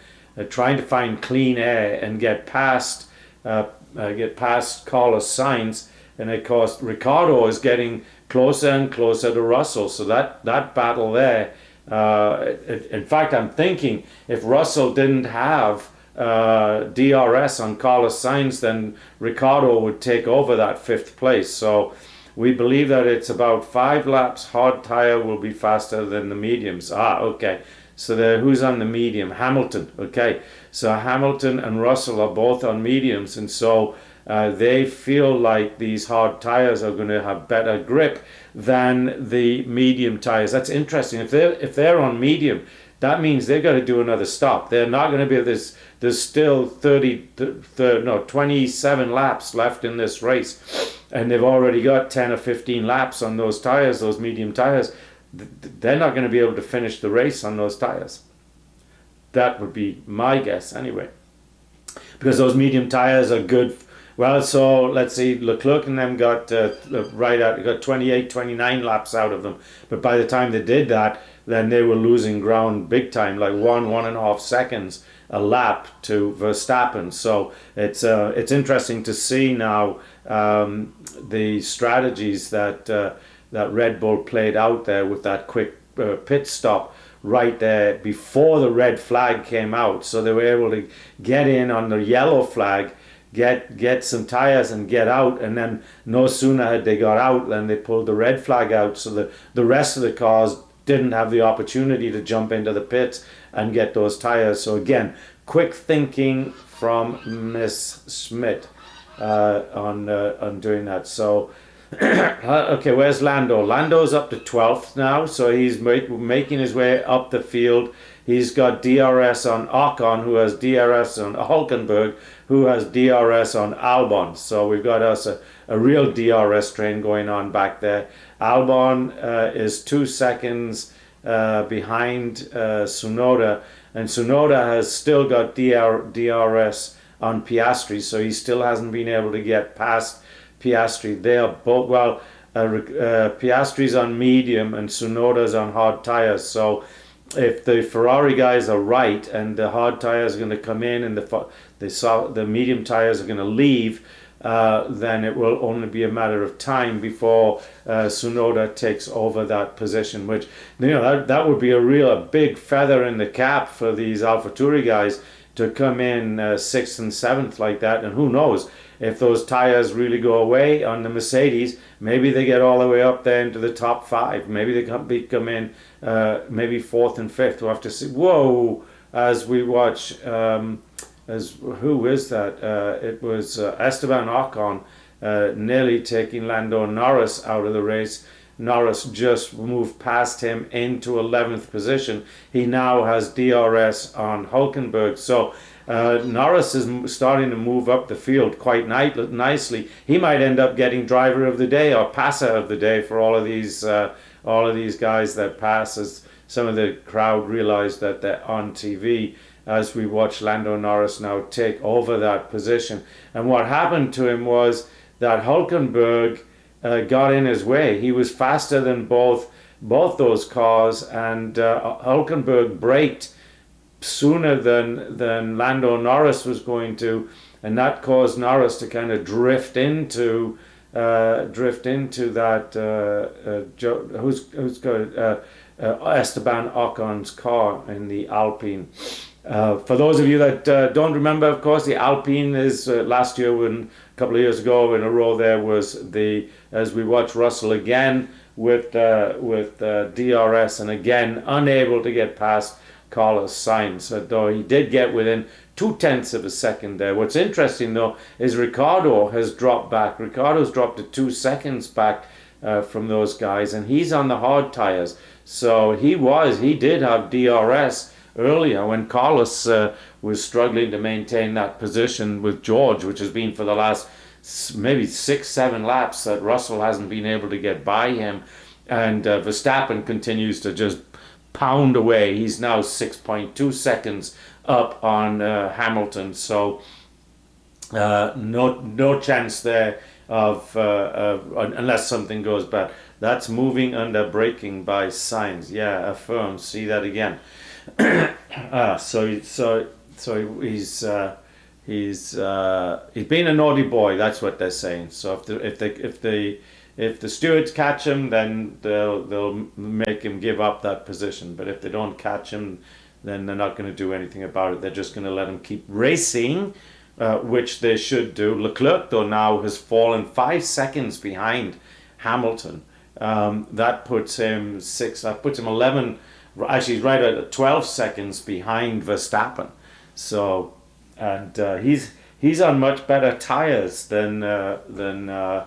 trying to find clean air and get past Carlos Sainz, and of course Ricciardo is getting closer and closer to Russell. So that battle there. In fact, I'm thinking if Russell didn't have DRS on Carlos Sainz, then Ricciardo would take over that 5th place. So we believe that it's about 5 laps. Hard tire will be faster than the mediums. Okay. So who's on the medium? Hamilton. Okay. So Hamilton and Russell are both on mediums, and so they feel like these hard tires are going to have better grip than the medium tires. That's interesting. If they're on medium, that means they've got to do another stop. They're not going to be this. There's still 27 laps left in this race, and they've already got 10 or 15 laps on those tires, those medium tires. They're not going to be able to finish the race on those tires. That would be my guess anyway, because those medium tires are good. Well, so let's see, Leclerc and them got got 28, 29 laps out of them. But by the time they did that, then they were losing ground big time, like 1.5 seconds a lap to Verstappen. So it's interesting to see now the strategies that Red Bull played out there with that quick pit stop right there before the red flag came out. So they were able to get in on the yellow flag, get some tires and get out, and then no sooner had they got out than they pulled the red flag out, so the rest of the cars didn't have the opportunity to jump into the pits and get those tires. So again, quick thinking from Miss Schmidt on doing that. So okay, where's Lando? Lando's up to 12th now, so he's making his way up the field. He's got DRS on Ocon, who has DRS on Hulkenberg, who has DRS on Albon. So we've got us a real DRS train going on back there. Albon is 2 seconds behind Tsunoda, and Tsunoda has still got DRS on Piastri, so he still hasn't been able to get past Piastri. They are both, well, Piastri's on medium and Tsunoda's on hard tires. So if the Ferrari guys are right and the hard tires are going to come in and the medium tires are going to leave, then it will only be a matter of time before Tsunoda takes over that position, which, you know, that would be a big feather in the cap for these AlphaTauri guys to come in 6th and 7th like that. And who knows, if those tires really go away on the Mercedes, maybe they get all the way up there into the top 5. Maybe they come in maybe 4th and 5th. We'll have to see. Whoa, as we watch, who is that? It was Esteban Ocon nearly taking Lando Norris out of the race. Norris just moved past him into 11th position. He now has DRS on Hulkenberg. So Norris is starting to move up the field quite nicely. He might end up getting driver of the day or passer of the day for all of these guys that pass, as some of the crowd realize that they're on TV as we watch Lando Norris now take over that position. And what happened to him was that Hulkenberg got in his way. He was faster than both those cars, and Hulkenberg braked sooner than Lando Norris was going to, and that caused Norris to kind of drift into that who's got Esteban Ocon's car in the Alpine. For those of you that don't remember, of course, the Alpine is last year, a couple of years ago in a row, there was as we watch Russell again with DRS, and again unable to get past Carlos Sainz, though he did get within 0.2 of a second there. What's interesting though is Ricciardo has dropped back. Ricciardo's dropped to 2 seconds back from those guys, and he's on the hard tires. So he did have DRS earlier when Carlos was struggling to maintain that position with George, which has been for the last maybe 6-7 laps that Russell hasn't been able to get by him, and Verstappen continues to just pound away. He's now 6.2 seconds up on Hamilton, so no chance there of unless something goes bad. That's moving under braking by Sainz. Yeah, affirm. See that again. So he's been a naughty boy. That's what they're saying. So if the stewards catch him, then they'll make him give up that position. But if they don't catch him, then they're not going to do anything about it. They're just going to let him keep racing, which they should do. Leclerc, though, now has fallen 5 seconds behind Hamilton. That puts him 11. Actually, he's right at 12 seconds behind Verstappen. So, and he's on much better tires than the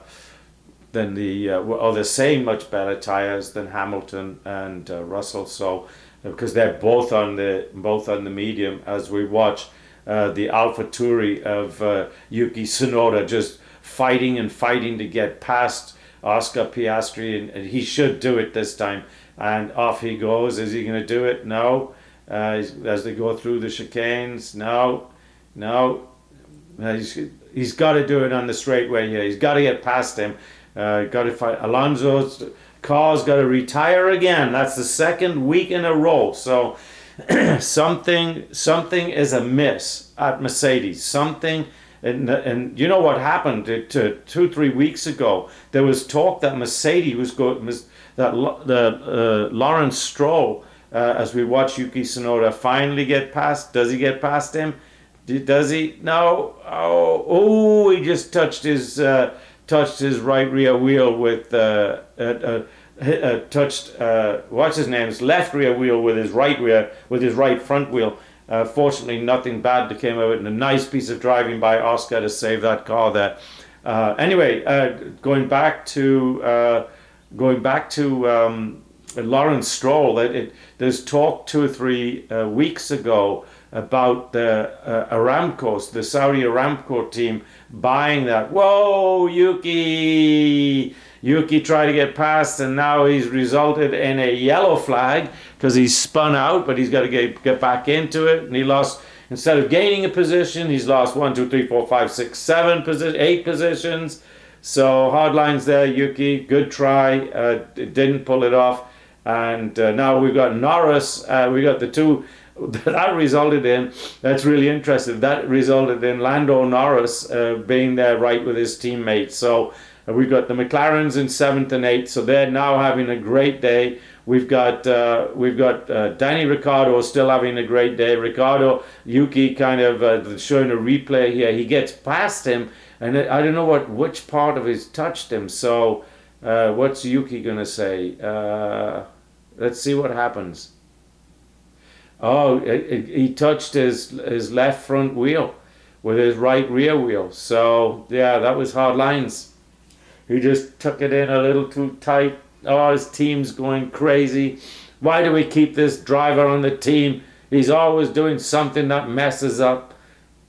same much better tires than Hamilton and Russell. So, because they're both on the medium, as we watch the AlphaTauri of Yuki Tsunoda just fighting to get past Oscar Piastri, and he should do it this time. And off he goes. Is he going to do it? No. As they go through the chicanes, no. He's got to do it on the straightaway here. He's got to get past him. Got to fight. Alonso's car's got to retire again. That's the second week in a row. So something is amiss at Mercedes. Something. And you know what happened 2-3 weeks ago? There was talk that Mercedes was going, that Lawrence Stroll, as we watch Yuki Tsunoda finally get past. Does he get past him? Does he? No. Oh! He just touched his right rear wheel with what's his name's left rear wheel with his right front wheel. Fortunately, nothing bad came of it, and a nice piece of driving by Oscar to save that car there. Anyway, going back to Lawrence Stroll, there's talk 2 or 3 weeks ago about the Aramco, the Saudi Aramco team buying that. Whoa, Yuki tried to get past, and now he's resulted in a yellow flag because he's spun out, but he's got to get back into it, and he lost. Instead of gaining a position, he's lost 1, 2, 3, 4, 5, 6, 7 8 positions. So hard lines there, Yuki. Good try. Didn't pull it off. And now we've got Norris. We got the two that resulted in. That's really interesting. That resulted in Lando Norris being there right with his teammates. So we've got the McLarens in 7th and 8th. So they're now having a great day. We've got Danny Ricciardo still having a great day. Yuki kind of showing a replay here. He gets past him, and I don't know which part of his touched him. So what's Yuki gonna say? Let's see what happens. Oh, he touched his left front wheel with his right rear wheel. So yeah, that was hard lines. He just took it in a little too tight. Oh, his team's going crazy. Why do we keep this driver on the team? He's always doing something that messes up.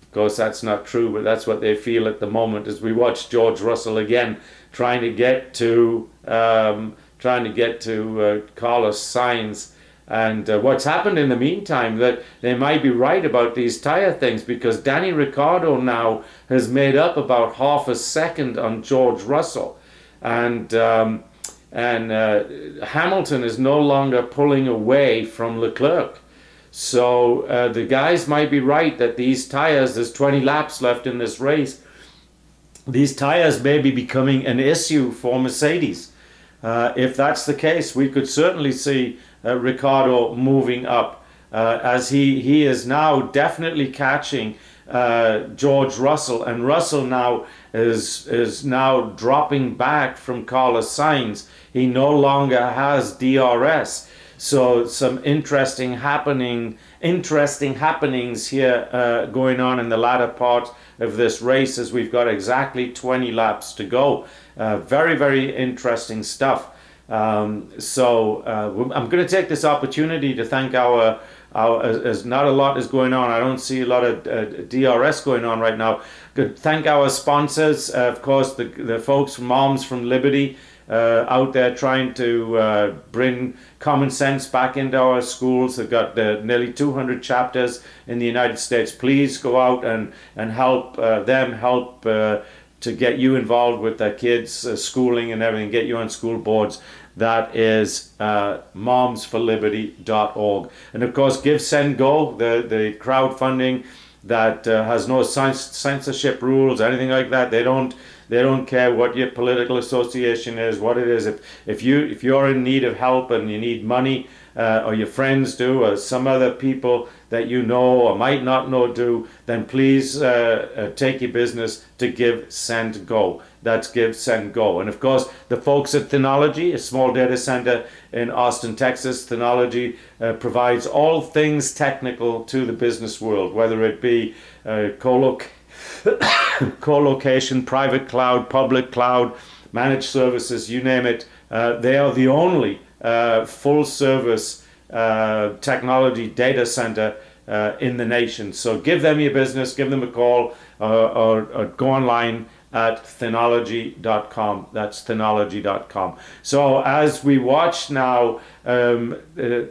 Of course, that's not true, but that's what they feel at the moment as we watch George Russell again trying to get to Carlos Sainz. And what's happened in the meantime, that they might be right about these tire things, because Danny Ricciardo now has made up about half a second on George Russell. And Hamilton is no longer pulling away from Leclerc. So the guys might be right that these tires, there's 20 laps left in this race, these tires may be becoming an issue for Mercedes. If that's the case, we could certainly see Ricciardo moving up as he is now definitely catching George Russell, and Russell now is now dropping back from Carlos Sainz. He no longer has DRS, so some interesting happenings here going on in the latter part of this race, as we've got exactly 20 laps to go. Very, very interesting stuff. So I'm going to take this opportunity to thank as not a lot is going on. I don't see a lot of DRS going on right now. Good. Thank our sponsors, of course, the folks from Moms from Liberty out there trying to bring common sense back into our schools. They've got nearly 200 chapters in the United States. Please go out and help them help to get you involved with their kids' schooling and everything, get you on school boards. That is momsforliberty.org. And of course, Give, Send, Go, the crowdfunding that has no censorship rules, anything like that. They don't care what your political association is, what it is. If you're in need of help and you need money, or your friends do, or some other people that you know or might not know do, then please take your business to Give, Send, Go. That's Give, Send, Go. And of course, the folks at Thenology, a small data center in Austin, Texas. Thenology provides all things technical to the business world, whether it be co-location, private cloud, public cloud, managed services, you name it. They are the only full service technology data center in the nation. So give them your business, give them a call, or go online at thenology.com. That's thenology.com. So as we watch now, Ricciardo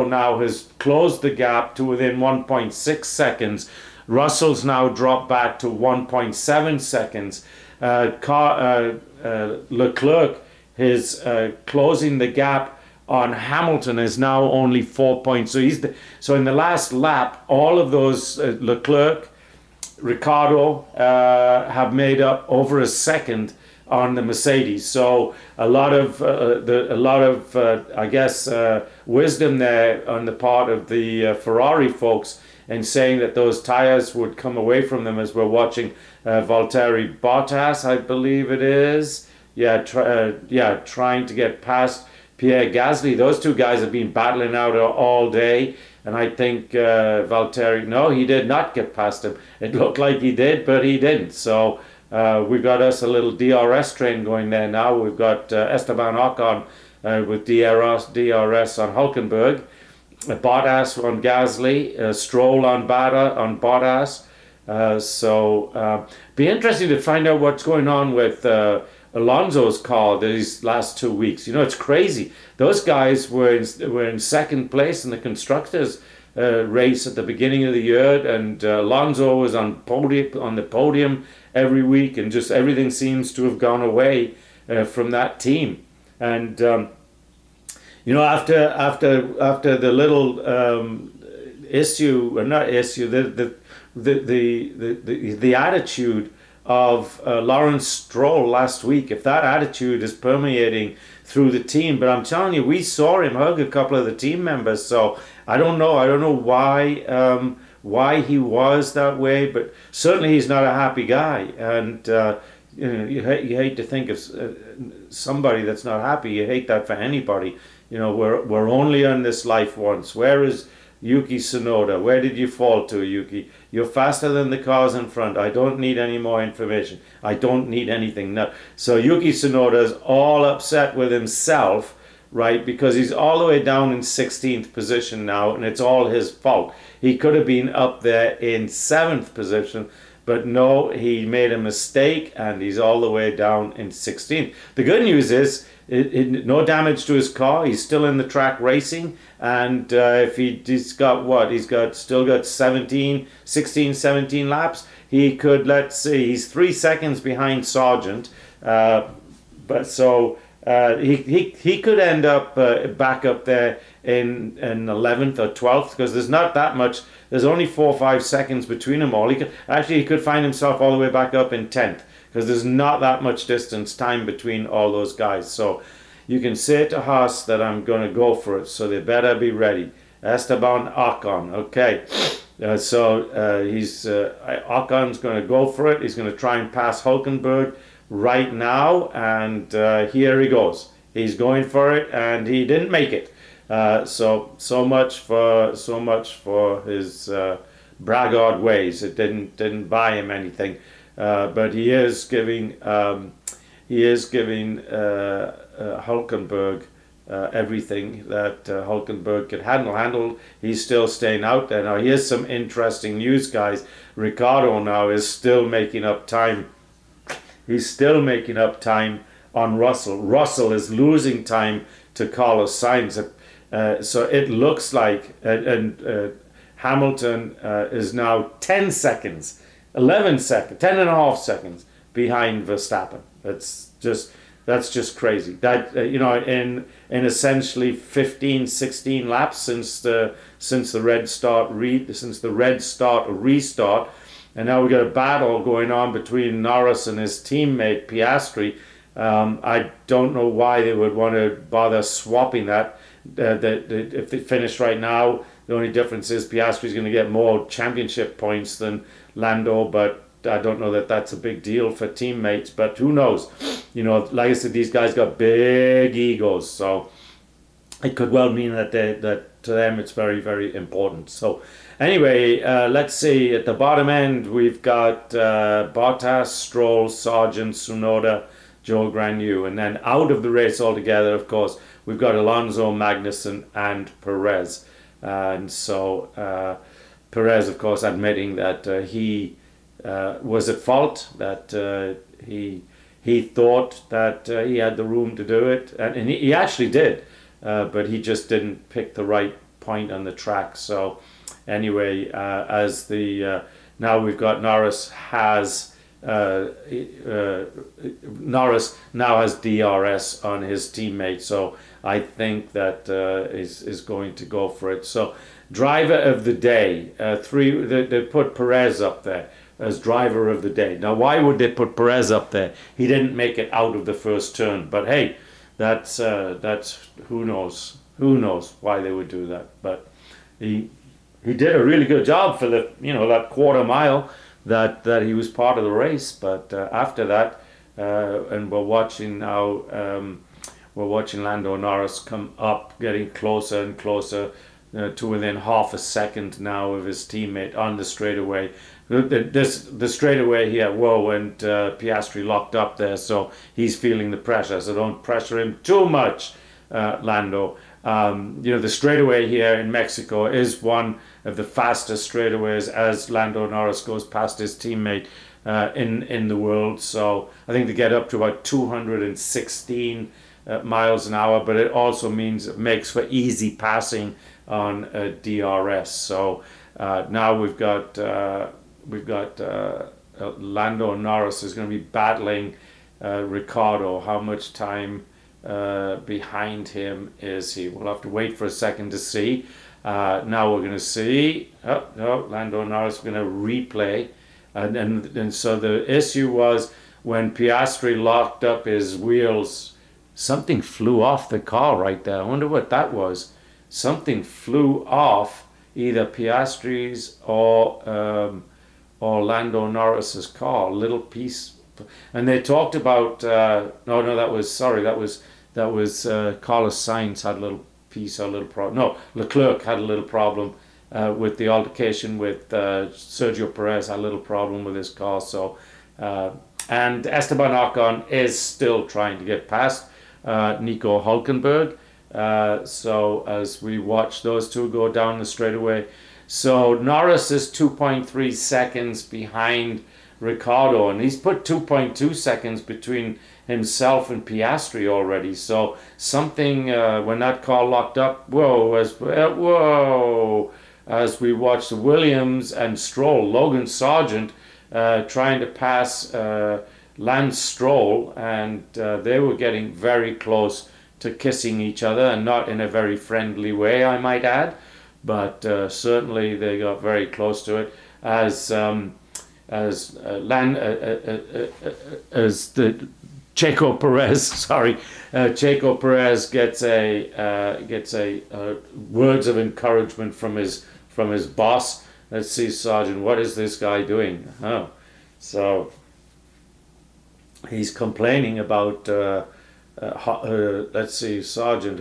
now has closed the gap to within 1.6 seconds. Russell's now dropped back to 1.7 seconds. Leclerc is closing the gap on Hamilton is now only 4 points. So in the last lap, all of those Leclerc, Ricciardo have made up over a second on the Mercedes. So a lot of wisdom there on the part of the Ferrari folks in saying that those tires would come away from them, as we're watching Valtteri Bottas, I believe it is. Trying to get past Pierre Gasly. Those two guys have been battling out all day, and I think Valtteri, no, he did not get past him. It looked like he did, but he didn't. So we've got us a little DRS train going there now. We've got Esteban Ocon with DRS on Hulkenberg, Bottas on Gasly, Stroll on Bottas. Be interesting to find out what's going on with Alonso's car these last 2 weeks. You know, it's crazy. Those guys were in second place in the constructors race at the beginning of the year, and Alonso was on the podium every week, and just everything seems to have gone away from that team. And you know, after the little issue, or not issue, the attitude of Lawrence Stroll last week, if that attitude is permeating through the team. But I'm telling you, we saw him hug a couple of the team members, so I don't know why he was that way, but certainly he's not a happy guy. And you know, you hate to think of somebody that's not happy. You hate that for anybody. You know, we're only on this life once. Where is Yuki Tsunoda? Where did you fall to, Yuki? You're faster than the cars in front. I don't need any more information. I don't need anything. No. So Yuki Tsunoda is all upset with himself, right? Because he's all the way down in 16th position now, and it's all his fault. He could have been up there in 7th position, but no, he made a mistake, and he's all the way down in 16th. The good news is, no damage to his car. He's still in the track racing, and if he's still got 16, 17 laps, he could, let's see, he's 3 seconds behind Sargent, but so he could end up back up there in 11th or 12th, because there's not that much. There's only 4 or 5 seconds between them all. He could find himself all the way back up in 10th, because there's not that much time between all those guys. So you can say to Haas that I'm going to go for it, so they better be ready. Esteban Ocon, okay. Ocon's going to go for it. He's going to try and pass Hulkenberg right now, and here he goes. He's going for it, and he didn't make it. So much for his braggart ways. It didn't buy him anything. But he is giving Hulkenberg everything that Hulkenberg could handle. He's still staying out there. Now, here's some interesting news, guys. Ricciardo now is still making up time. He's still making up time on Russell. Russell is losing time to Carlos Sainz. So it looks like, Hamilton is now 10 seconds. 11 seconds, 10 and a half seconds behind Verstappen. That's just crazy. That you know, in essentially 15, 16 laps since the red start restart, and now we got a battle going on between Norris and his teammate Piastri. I don't know why they would want to bother swapping that. If they finish right now, the only difference is Piastri's going to get more championship points than Lando, but I don't know that that's a big deal for teammates, but who knows? You know, like I said, these guys got big egos, so it could well mean that to them it's very, very important. So anyway, let's see, at the bottom end we've got Bottas, Stroll, Sargent, Tsunoda, Joe Granu, and then out of the race altogether, of course, we've got Alonso, Magnussen, and Perez. And so Perez, of course, admitting that he was at fault, that he thought that he had the room to do it, and he actually did, but he just didn't pick the right point on the track. So anyway, now we've got Norris now has DRS on his teammate, so I think that is going to go for it. So driver of the day, they put Perez up there as driver of the day. Now, why would they put Perez up there? He didn't make it out of the first turn, but hey, that's who knows why they would do that. But he did a really good job for that quarter mile that he was part of the race. But after that, and we're watching now. We're watching Lando Norris come up, getting closer and closer to within half a second now of his teammate on the straightaway. The straightaway here, and Piastri locked up there, so he's feeling the pressure. So don't pressure him too much, Lando. The straightaway here in Mexico is one of the fastest straightaways as Lando Norris goes past his teammate in the world. So I think they get up to about 216 miles an hour, but it also means it makes for easy passing on DRS. So now we've got Lando Norris is going to be battling Ricciardo. How much time behind him is he? We'll have to wait for a second to see. Now we're going to see. Lando Norris is going to replay, and so the issue was when Piastri locked up his wheels, something flew off the car right there. I wonder what that was. Something flew off either Piastri's or Lando Norris's car. A little piece. And they talked about that was Carlos Sainz had a little piece, a little problem. No, Leclerc had a little problem with the altercation with Sergio Perez, had a little problem with his car. So and Esteban Ocon is still trying to get past Nico Hülkenberg. So as we watch those two go down the straightaway, so Norris is 2.3 seconds behind Ricciardo, and he's put 2.2 seconds between himself and Piastri already. So something when that car locked up, as we watched the Williams and Stroll, Logan Sargent trying to pass Lance Stroll, and they were getting very close to kissing each other, and not in a very friendly way, I might add, but certainly they got very close to it as the Checo Perez, Checo Perez gets a words of encouragement from his boss. Let's see, Sergeant, what is this guy doing? Oh, so he's complaining about. Let's see, Sergeant,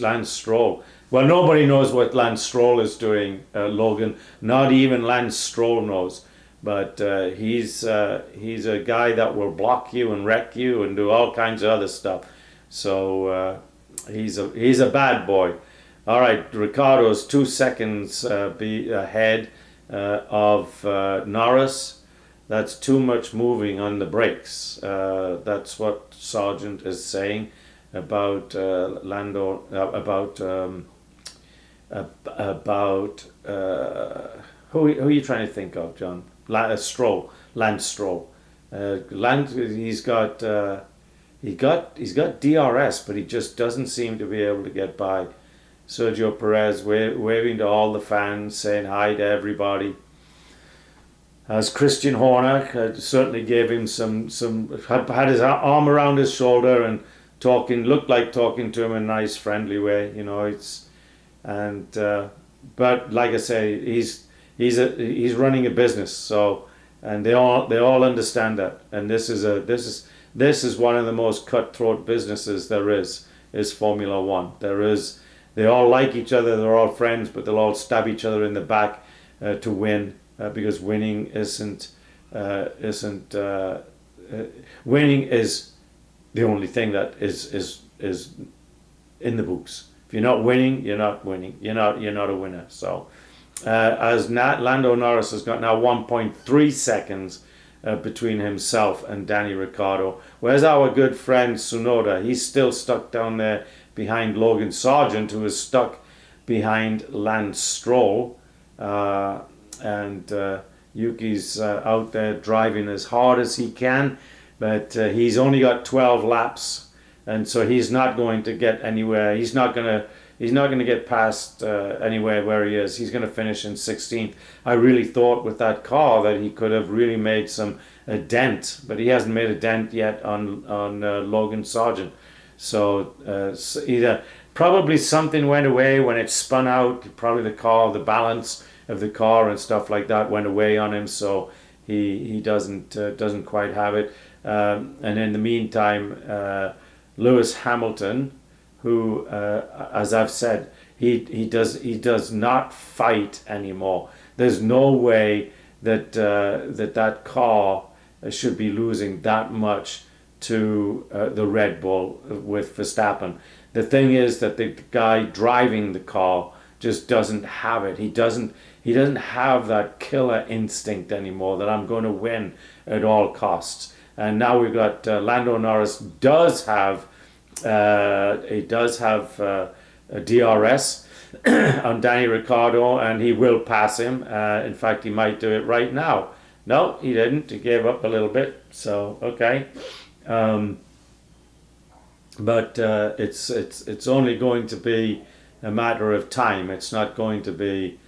Lance Stroll. Well, nobody knows what Lance Stroll is doing, Logan. Not even Lance Stroll knows. But he's a guy that will block you and wreck you and do all kinds of other stuff. So he's a bad boy. All right, Ricciardo's 2 seconds ahead of Norris. That's too much moving on the brakes. That's what Sargent is saying about Lando. Who are you trying to think of, John? Lance Stroll. He's got DRS, but he just doesn't seem to be able to get by. Sergio Perez waving to all the fans, saying hi to everybody. As Christian Horner certainly gave him had his arm around his shoulder and looked like talking to him in a nice, friendly way. But like I say, he's running a business. So, and they all understand that. And this is one of the most cutthroat businesses there is Formula One. They all like each other. They're all friends, but they'll all stab each other in the back to win. Because winning winning is the only thing that is in the books. If you're not winning, you're not winning. You're not a winner. So as Lando Norris has got now 1.3 seconds between himself and Danny Ricciardo. Where's our good friend Tsunoda? He's still stuck down there behind Logan Sargent, who is stuck behind Lance Stroll. And Yuki's out there driving as hard as he can, but he's only got 12 laps, and so he's not going to get anywhere. He's not going to get past anywhere where he is. He's going to finish in 16th. I really thought with that car that he could have really made a dent, but he hasn't made a dent yet on Logan Sargent. So either probably something went away when it spun out. Probably the balance of the car and stuff like that went away on him, so he doesn't quite have it. And in the meantime, Lewis Hamilton, who, as I've said, he does not fight anymore. There's no way that that car should be losing that much to the Red Bull with Verstappen. The thing is that the guy driving the car just doesn't have it. He doesn't have that killer instinct anymore that I'm going to win at all costs. And now we've got Lando Norris does have a DRS on Danny Ricciardo, and he will pass him. In fact, he might do it right now. No, he didn't. He gave up a little bit. So okay, but it's only going to be a matter of time. It's not going to be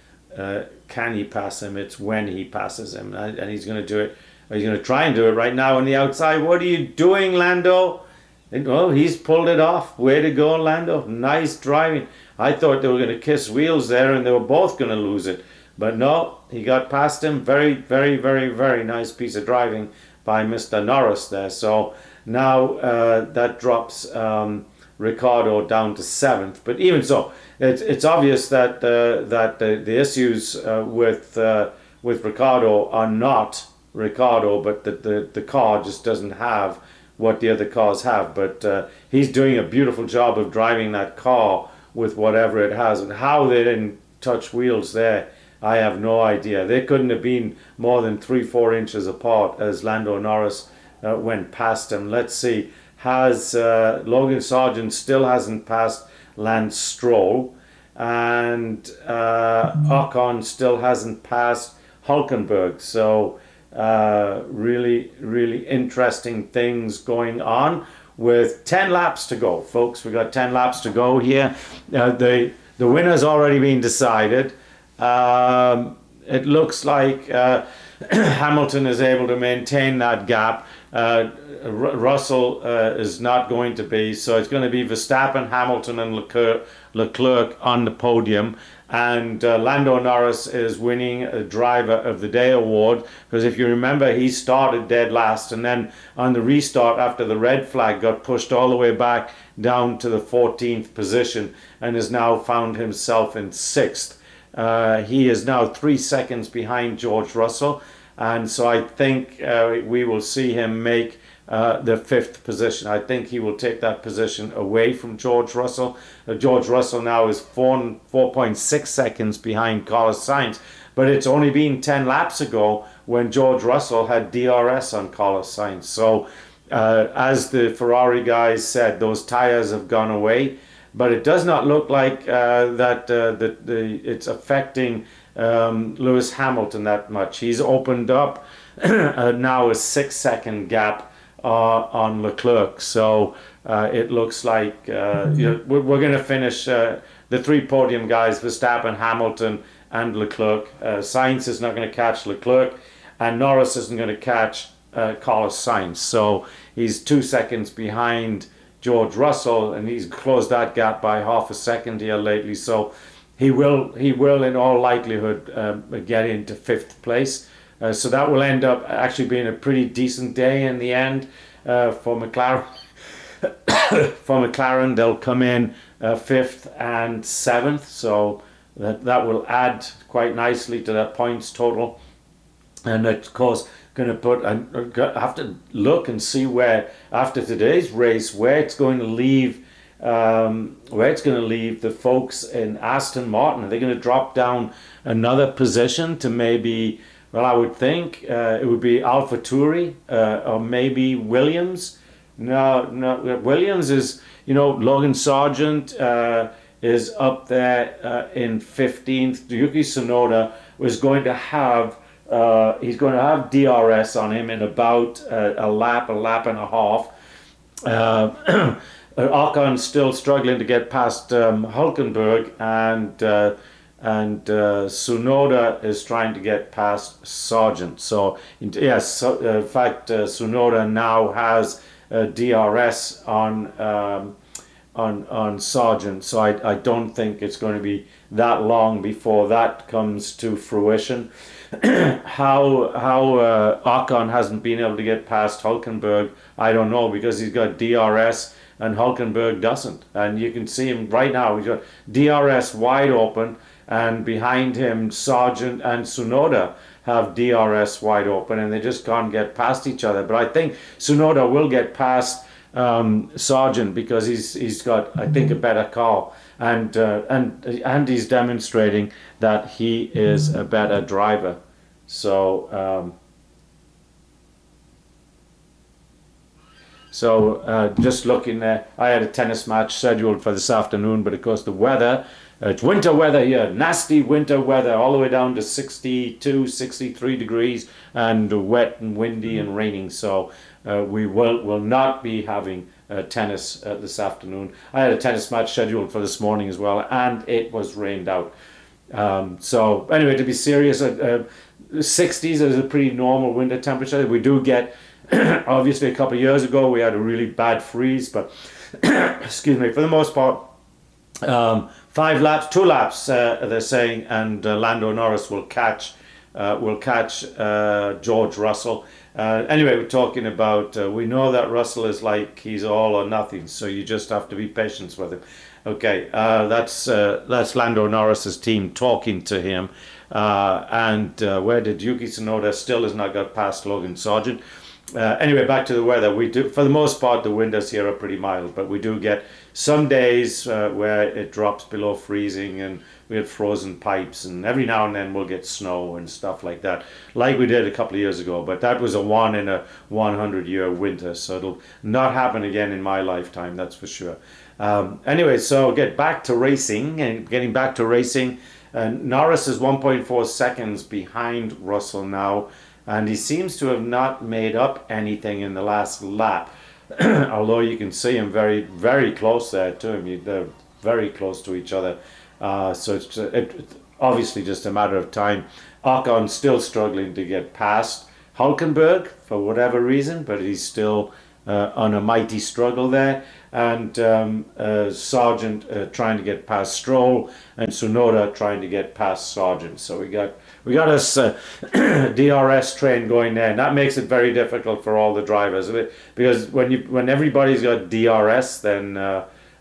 can he pass him. It's when he passes him, and he's going to do it. He's going to try and do it right now on the outside. What are you doing, Lando? Well, he's pulled it off. Way to go, Lando. Nice driving. I thought they were going to kiss wheels there and they were both going to lose it. But no, he got past him. Very, very, very, very nice piece of driving by Mr. Norris there. So now that drops Ricciardo down to 7th. But even so, it's obvious that the issues with Ricciardo are not Ricciardo, but the car just doesn't have what the other cars have. But he's doing a beautiful job of driving that car with whatever it has. And how they didn't touch wheels there, I have no idea. They couldn't have been more than 3-4 inches apart as Lando Norris went past him. Let's see, has Logan Sargent still hasn't passed Lance Stroll, and Ocon still hasn't passed Hulkenberg. So really, really interesting things going on with 10 laps to go, folks. We got 10 laps to go here. The winner's already been decided. It looks like Hamilton is able to maintain that gap. Russell is not going to be, so it's going to be Verstappen, Hamilton and Leclerc on the podium. And Lando Norris is winning a Driver of the Day award, because if you remember, he started dead last, and then on the restart after the red flag got pushed all the way back down to the 14th position and has now found himself in 6th. He is now 3 seconds behind George Russell, and so I think we will see him make the 5th position. I think he will take that position away from George Russell. George Russell now is 4.6 seconds behind Carlos Sainz, but it's only been 10 laps ago when George Russell had DRS on Carlos Sainz. So as the Ferrari guys said, those tires have gone away, but it does not look like that it's affecting Lewis Hamilton that much. He's opened up now a 6-second gap on Leclerc. So it looks like we're going to finish the 3 podium guys, Verstappen, Hamilton and Leclerc. Sainz is not going to catch Leclerc, and Norris isn't going to catch Carlos Sainz. So he's 2 seconds behind George Russell, and he's closed that gap by half a second here lately. So he will in all likelihood get into 5th place. So that will end up actually being a pretty decent day in the end for McLaren. For McLaren, they'll come in 5th and 7th, so that will add quite nicely to that points total. And of course, going to put, I have to look and see where after today's race where it's going to leave. The folks in Aston Martin. Are they going to drop down another position to maybe? Well, I would think it would be AlphaTauri or maybe Williams. No, Williams is, Logan Sargent is up there in 15th. Yuki Tsunoda was going to have, he's going to have DRS on him in about a lap and a half. Ocon still struggling to get past Hulkenberg, and Tsunoda is trying to get past Sargent. So yes, in fact, Tsunoda now has DRS on Sargent. So I don't think it's going to be that long before that comes to fruition. How Ocon hasn't been able to get past Hulkenberg, I don't know, because he's got DRS and Hulkenberg doesn't. And you can see him right now. He's got DRS wide open, and behind him Sargent and Tsunoda have DRS wide open, and they just can't get past each other. But I think Tsunoda will get past Sargent, because he's got, I think, a better car, and he's demonstrating that he is a better driver. So just looking there, I had a tennis match scheduled for this afternoon, but of course the weather, it's winter weather here, nasty winter weather, all the way down to 62, 63 degrees, and wet and windy and raining. So we will not be having tennis this afternoon. I had a tennis match scheduled for this morning as well, and it was rained out. So anyway, to be serious, 60s is a pretty normal winter temperature. We do get, obviously a couple of years ago we had a really bad freeze, but excuse me, for the most part, 2 laps, they're saying, and Lando Norris will catch George Russell. Anyway, we're talking about, we know that Russell is like, he's all or nothing, so you just have to be patient with him. Okay, that's Lando Norris's team talking to him, and where did Yuki Tsunoda still has not got past Logan Sargent. Anyway, back to the weather. We do, for the most part, the winters here are pretty mild, but we do get some days where it drops below freezing, and we have frozen pipes, and every now and then we'll get snow and stuff like that, like we did a couple of years ago. But that was a 1 in a 100-year winter, so it'll not happen again in my lifetime, that's for sure. Anyway, so getting back to racing, Norris is 1.4 seconds behind Russell now, and he seems to have not made up anything in the last lap. Although you can see him very, very close there to him. They're very close to each other. So it's obviously just a matter of time. Ocon still struggling to get past Hulkenberg for whatever reason, but he's still on a mighty struggle there. And Sargent trying to get past Stroll, and Tsunoda trying to get past Sargent. So we got us DRS train going there, and that makes it very difficult for all the drivers, because when everybody's got DRS, then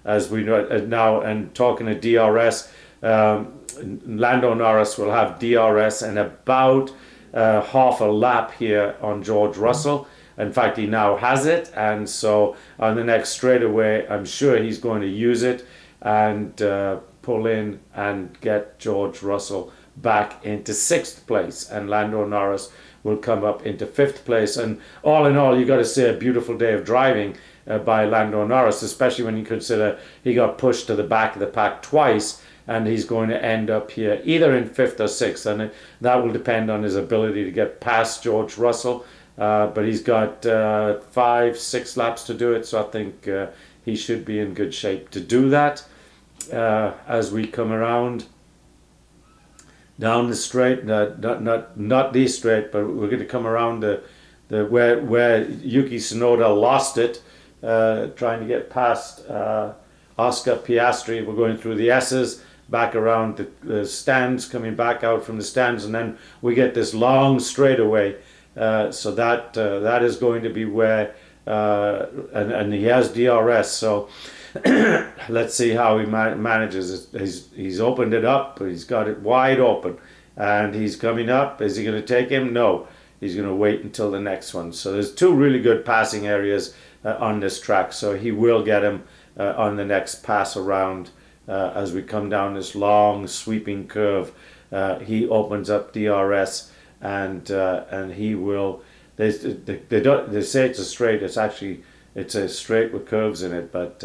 as we know now, and talking to DRS, Lando Norris will have DRS in about half a lap here on George Russell. In fact, he now has it, and so on the next straightaway, I'm sure he's going to use it and pull in and get George Russell back into 6th place, and Lando Norris will come up into 5th place. And all in all, you got to say a beautiful day of driving by Lando Norris, especially when you consider he got pushed to the back of the pack twice, and he's going to end up here either in 5th or 6th, and that will depend on his ability to get past George Russell. But he's got 5-6 laps to do it, so I think he should be in good shape to do that. As we come around down the straight, not the straight, but we're going to come around the where Yuki Tsunoda lost it, trying to get past Oscar Piastri. We're going through the S's, back around the stands, coming back out from the stands, and then we get this long straightaway. So that is going to be where, and he has DRS, so let's see how he manages. He's opened it up, he's got it wide open, and he's coming up. Is he going to take him? No, he's going to wait until the next one. So there's 2 really good passing areas on this track, so he will get him on the next pass around as we come down this long sweeping curve. He opens up DRS. And he will. They say it's a straight. It's a straight with curves in it. But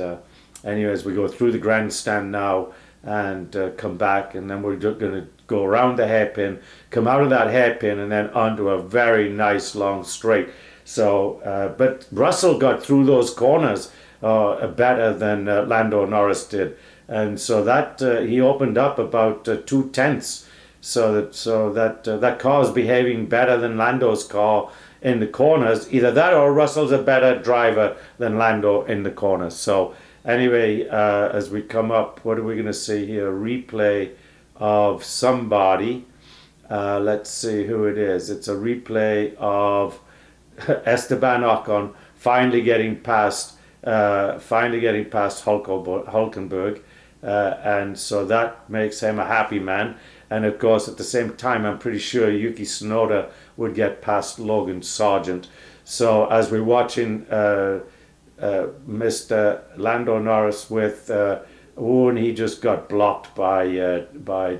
anyways, we go through the grandstand now and come back, and then we're going to go around the hairpin, come out of that hairpin, and then onto a very nice long straight. So, but Russell got through those corners better than Lando Norris did, and so that he opened up about 2/10. So that car is behaving better than Lando's car in the corners. Either that or Russell's a better driver than Lando in the corners. So anyway, as we come up, what are we going to see here? A replay of somebody. Let's see who it is. It's a replay of Esteban Ocon finally getting past Hulkenberg, and so that makes him a happy man. And of course, at the same time, I'm pretty sure Yuki Tsunoda would get past Logan Sargent. So as we're watching Mr. Lando Norris with and he just got blocked by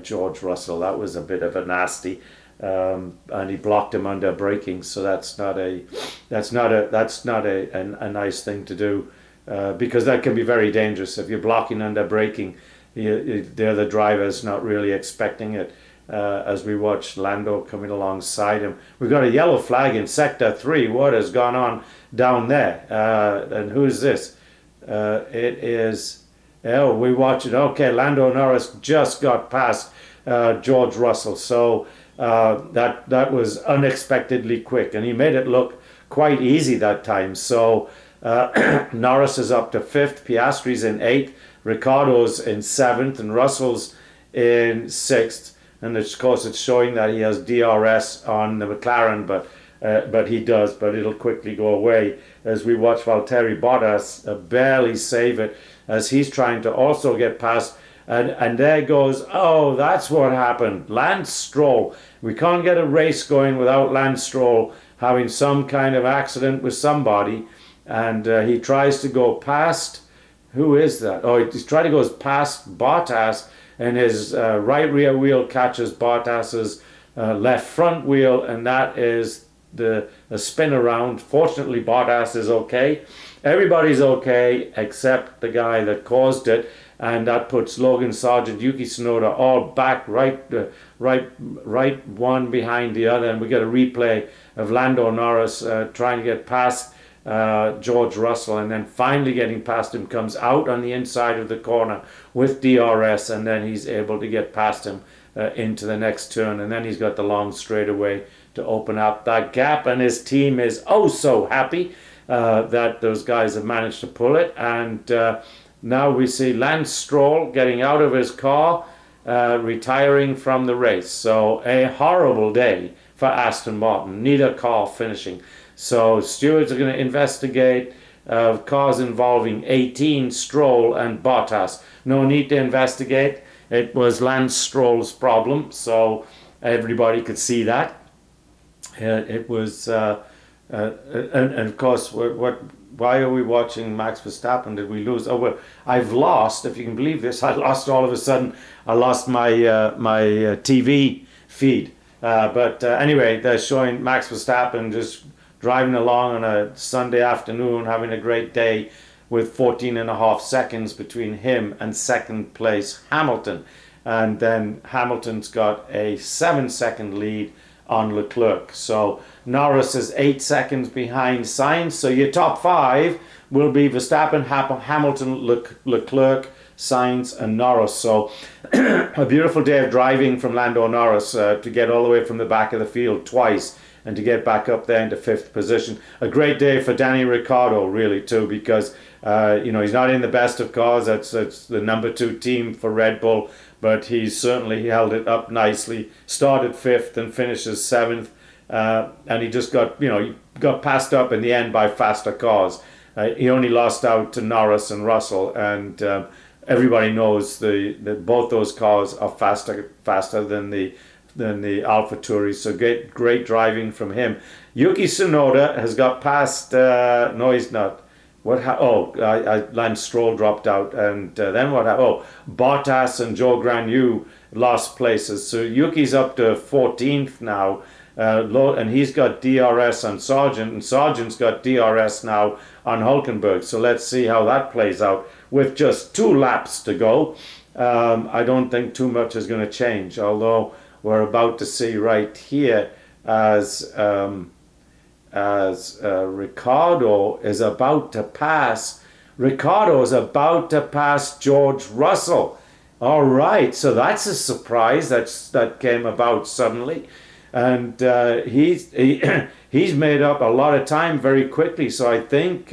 George Russell. That was a bit of a nasty, and he blocked him under braking. So that's not a nice thing to do, because that can be very dangerous if you're blocking under braking. The other driver's not really expecting it. As we watch Lando coming alongside him, we've got a yellow flag in sector 3. What has gone on down there? And who's this? It is. Oh, we watch it. Okay, Lando Norris just got past George Russell, so that was unexpectedly quick, and he made it look quite easy that time. So Norris is up to 5th, Piastri's in 8th, Ricciardo's in 7th, and Russell's in 6th. And of course, it's showing that he has DRS on the McLaren, but he does, but it'll quickly go away as we watch Valtteri Bottas barely save it as he's trying to also get past. And there goes, oh, that's what happened. Lance Stroll. We can't get a race going without Lance Stroll having some kind of accident with somebody. And he tries to go past, who is that? Oh, he's trying to go past Bottas, and his right rear wheel catches Bottas's left front wheel, and that is the spin around. Fortunately, Bottas is okay. Everybody's okay except the guy that caused it, and that puts Logan Sargent, Yuki Tsunoda all back right one behind the other, and we get a replay of Lando Norris trying to get past George Russell, and then finally getting past him, comes out on the inside of the corner with DRS, and then he's able to get past him into the next turn, and then he's got the long straightaway to open up that gap, and his team is oh so happy that those guys have managed to pull it. And now we see Lance Stroll getting out of his car, retiring from the race. So a horrible day for Aston Martin, neither car finishing. So stewards are going to investigate cars involving 18, Stroll and Bottas. No need to investigate. It was Lance Stroll's problem, so everybody could see that. It was, and of course, why are we watching Max Verstappen? Did we lose? Oh, well, I've lost, if you can believe this, I lost all of a sudden. I lost my TV feed. But anyway, they're showing Max Verstappen just driving along on a Sunday afternoon, having a great day, with 14.5 seconds between him and second place Hamilton. And then Hamilton's got a 7-second lead on Leclerc. So Norris is 8 seconds behind Sainz. So your top 5 will be Verstappen, Hamilton, Leclerc, Sainz and Norris. So a beautiful day of driving from Lando Norris to get all the way from the back of the field twice and to get back up there into 5th position. A great day for Danny Ricciardo, really, too, because he's not in the best of cars. That's the number 2 team for Red Bull, but he certainly held it up nicely. Started 5th and finishes 7th, and he just got passed up in the end by faster cars. He only lost out to Norris and Russell, and everybody knows that both those cars are faster than the AlphaTauri. So great driving from him. Yuki Tsunoda has got past. No, he's not. Lance Stroll dropped out, and then what? Bottas and Joe Granu lost places. So Yuki's up to 14th now, and he's got DRS on Sargent, and Sargent's got DRS now on Hulkenberg. So let's see how that plays out with just 2 laps to go. I don't think too much is going to change, although we're about to see right here as Ricciardo is about to pass. Ricciardo is about to pass George Russell. All right, so that's a surprise that came about suddenly, and he's made up a lot of time very quickly. So I think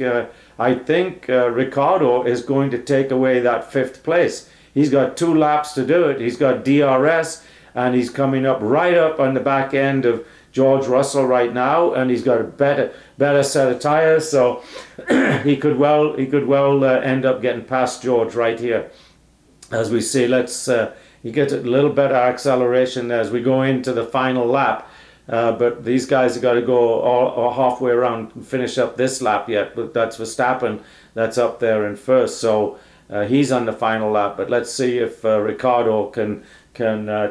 Ricciardo is going to take away that 5th place. He's got 2 laps to do it. He's got DRS, and he's coming up right up on the back end of George Russell right now, and he's got a better set of tires, so he could well end up getting past George right here. As we see, he gets a little better acceleration as we go into the final lap. But these guys have got to go all halfway around and finish up this lap yet. But that's Verstappen that's up there in first. So he's on the final lap. But let's see if Ricciardo can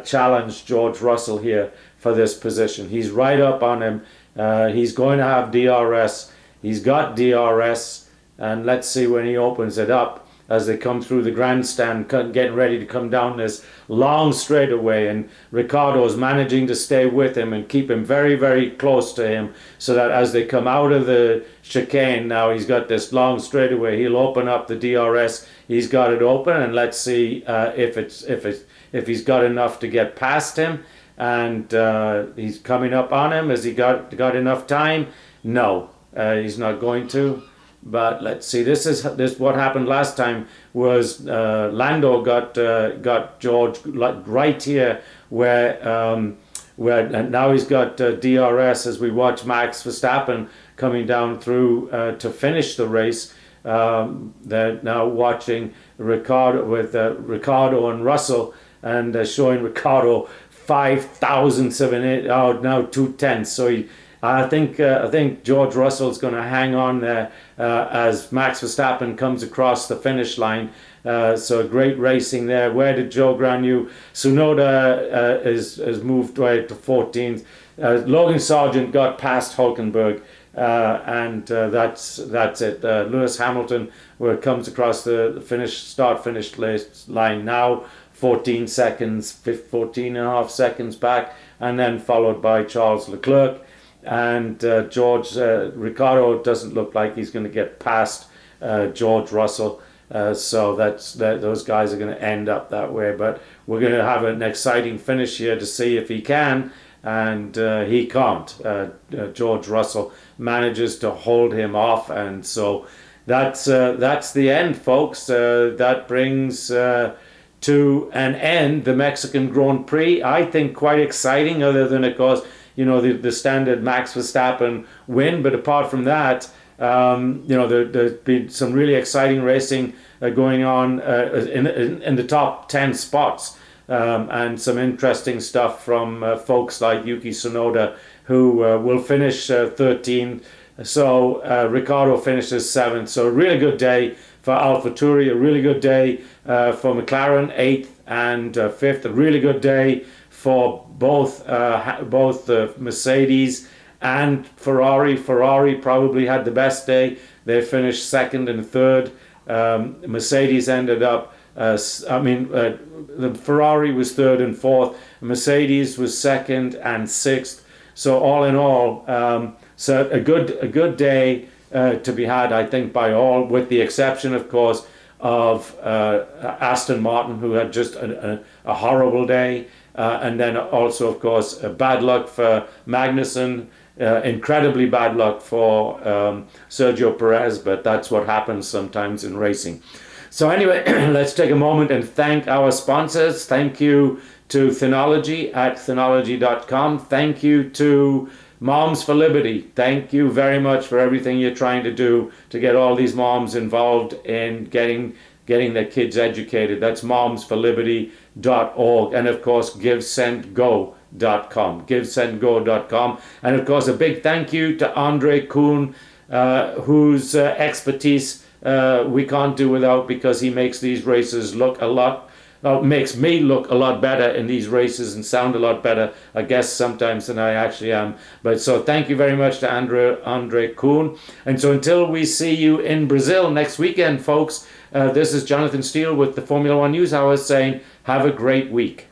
challenge George Russell here for this position. He's right up on him. He's going to have DRS. He's got DRS. And let's see when he opens it up as they come through the grandstand, getting ready to come down this long straightaway. And Ricciardo's managing to stay with him and keep him very, very close to him, so that as they come out of the chicane, now he's got this long straightaway, he'll open up the DRS. He's got it open, and let's see if he's got enough to get past him. And he's coming up on him. Has he got enough time? No, he's not going to. But let's see. This what happened last time was Lando got George right here where now he's got DRS as we watch Max Verstappen coming down through to finish the race. They're now watching Ricciardo and Russell, and showing Ricciardo 5,007 now 2/10. So I think George Russell's going to hang on there as Max Verstappen comes across the finish line. So great racing there. Where did Joe Granu? Tsunoda is moved right to 14th. Logan Sargent got past Hulkenberg, and that's it. Lewis Hamilton, where it comes across the start-finish line now, 14 seconds, 14 and a half seconds back, and then followed by Charles Leclerc. And Ricciardo doesn't look like he's going to get past George Russell. So those guys are going to end up that way. But we're going to have an exciting finish here to see if he can. And he can't. George Russell manages to hold him off. And so that's the end, folks. That brings to an end the Mexican Grand Prix. I think quite exciting, other than, of course, the standard Max Verstappen win. But apart from that, there's been some really exciting racing going on in the top 10 spots, and some interesting stuff from folks like Yuki Tsunoda, who will finish 13th. So Ricciardo finishes 7th. So a really good day for AlphaTauri, a really good day for McLaren, 8th and 5th. A really good day for both Mercedes and Ferrari. Ferrari probably had the best day. They finished 2nd and 3rd. Mercedes ended up, the Ferrari was 3rd and 4th. Mercedes was 2nd and 6th. So all in all, so a good day to be had, I think, by all, with the exception, of course, of Aston Martin, who had just a horrible day. And then also, of course, bad luck for Magnussen, incredibly bad luck for Sergio Perez, but that's what happens sometimes in racing. So anyway, let's take a moment and thank our sponsors. Thank you to Thenology at thenology.com. Thank you to Moms for Liberty. Thank you very much for everything you're trying to do to get all these moms involved in getting their kids educated. That's momsforliberty.org. And of course, givesendgo.com. Givesendgo.com. And of course, a big thank you to Andre Kuhn, whose expertise we can't do without, because he makes these races look makes me look a lot better in these races and sound a lot better, I guess, sometimes than I actually am. But so thank you very much to Andre Kuhn. And so until we see you in Brazil next weekend, folks, this is Jonathan Steele with the Formula One News Hour saying, have a great week.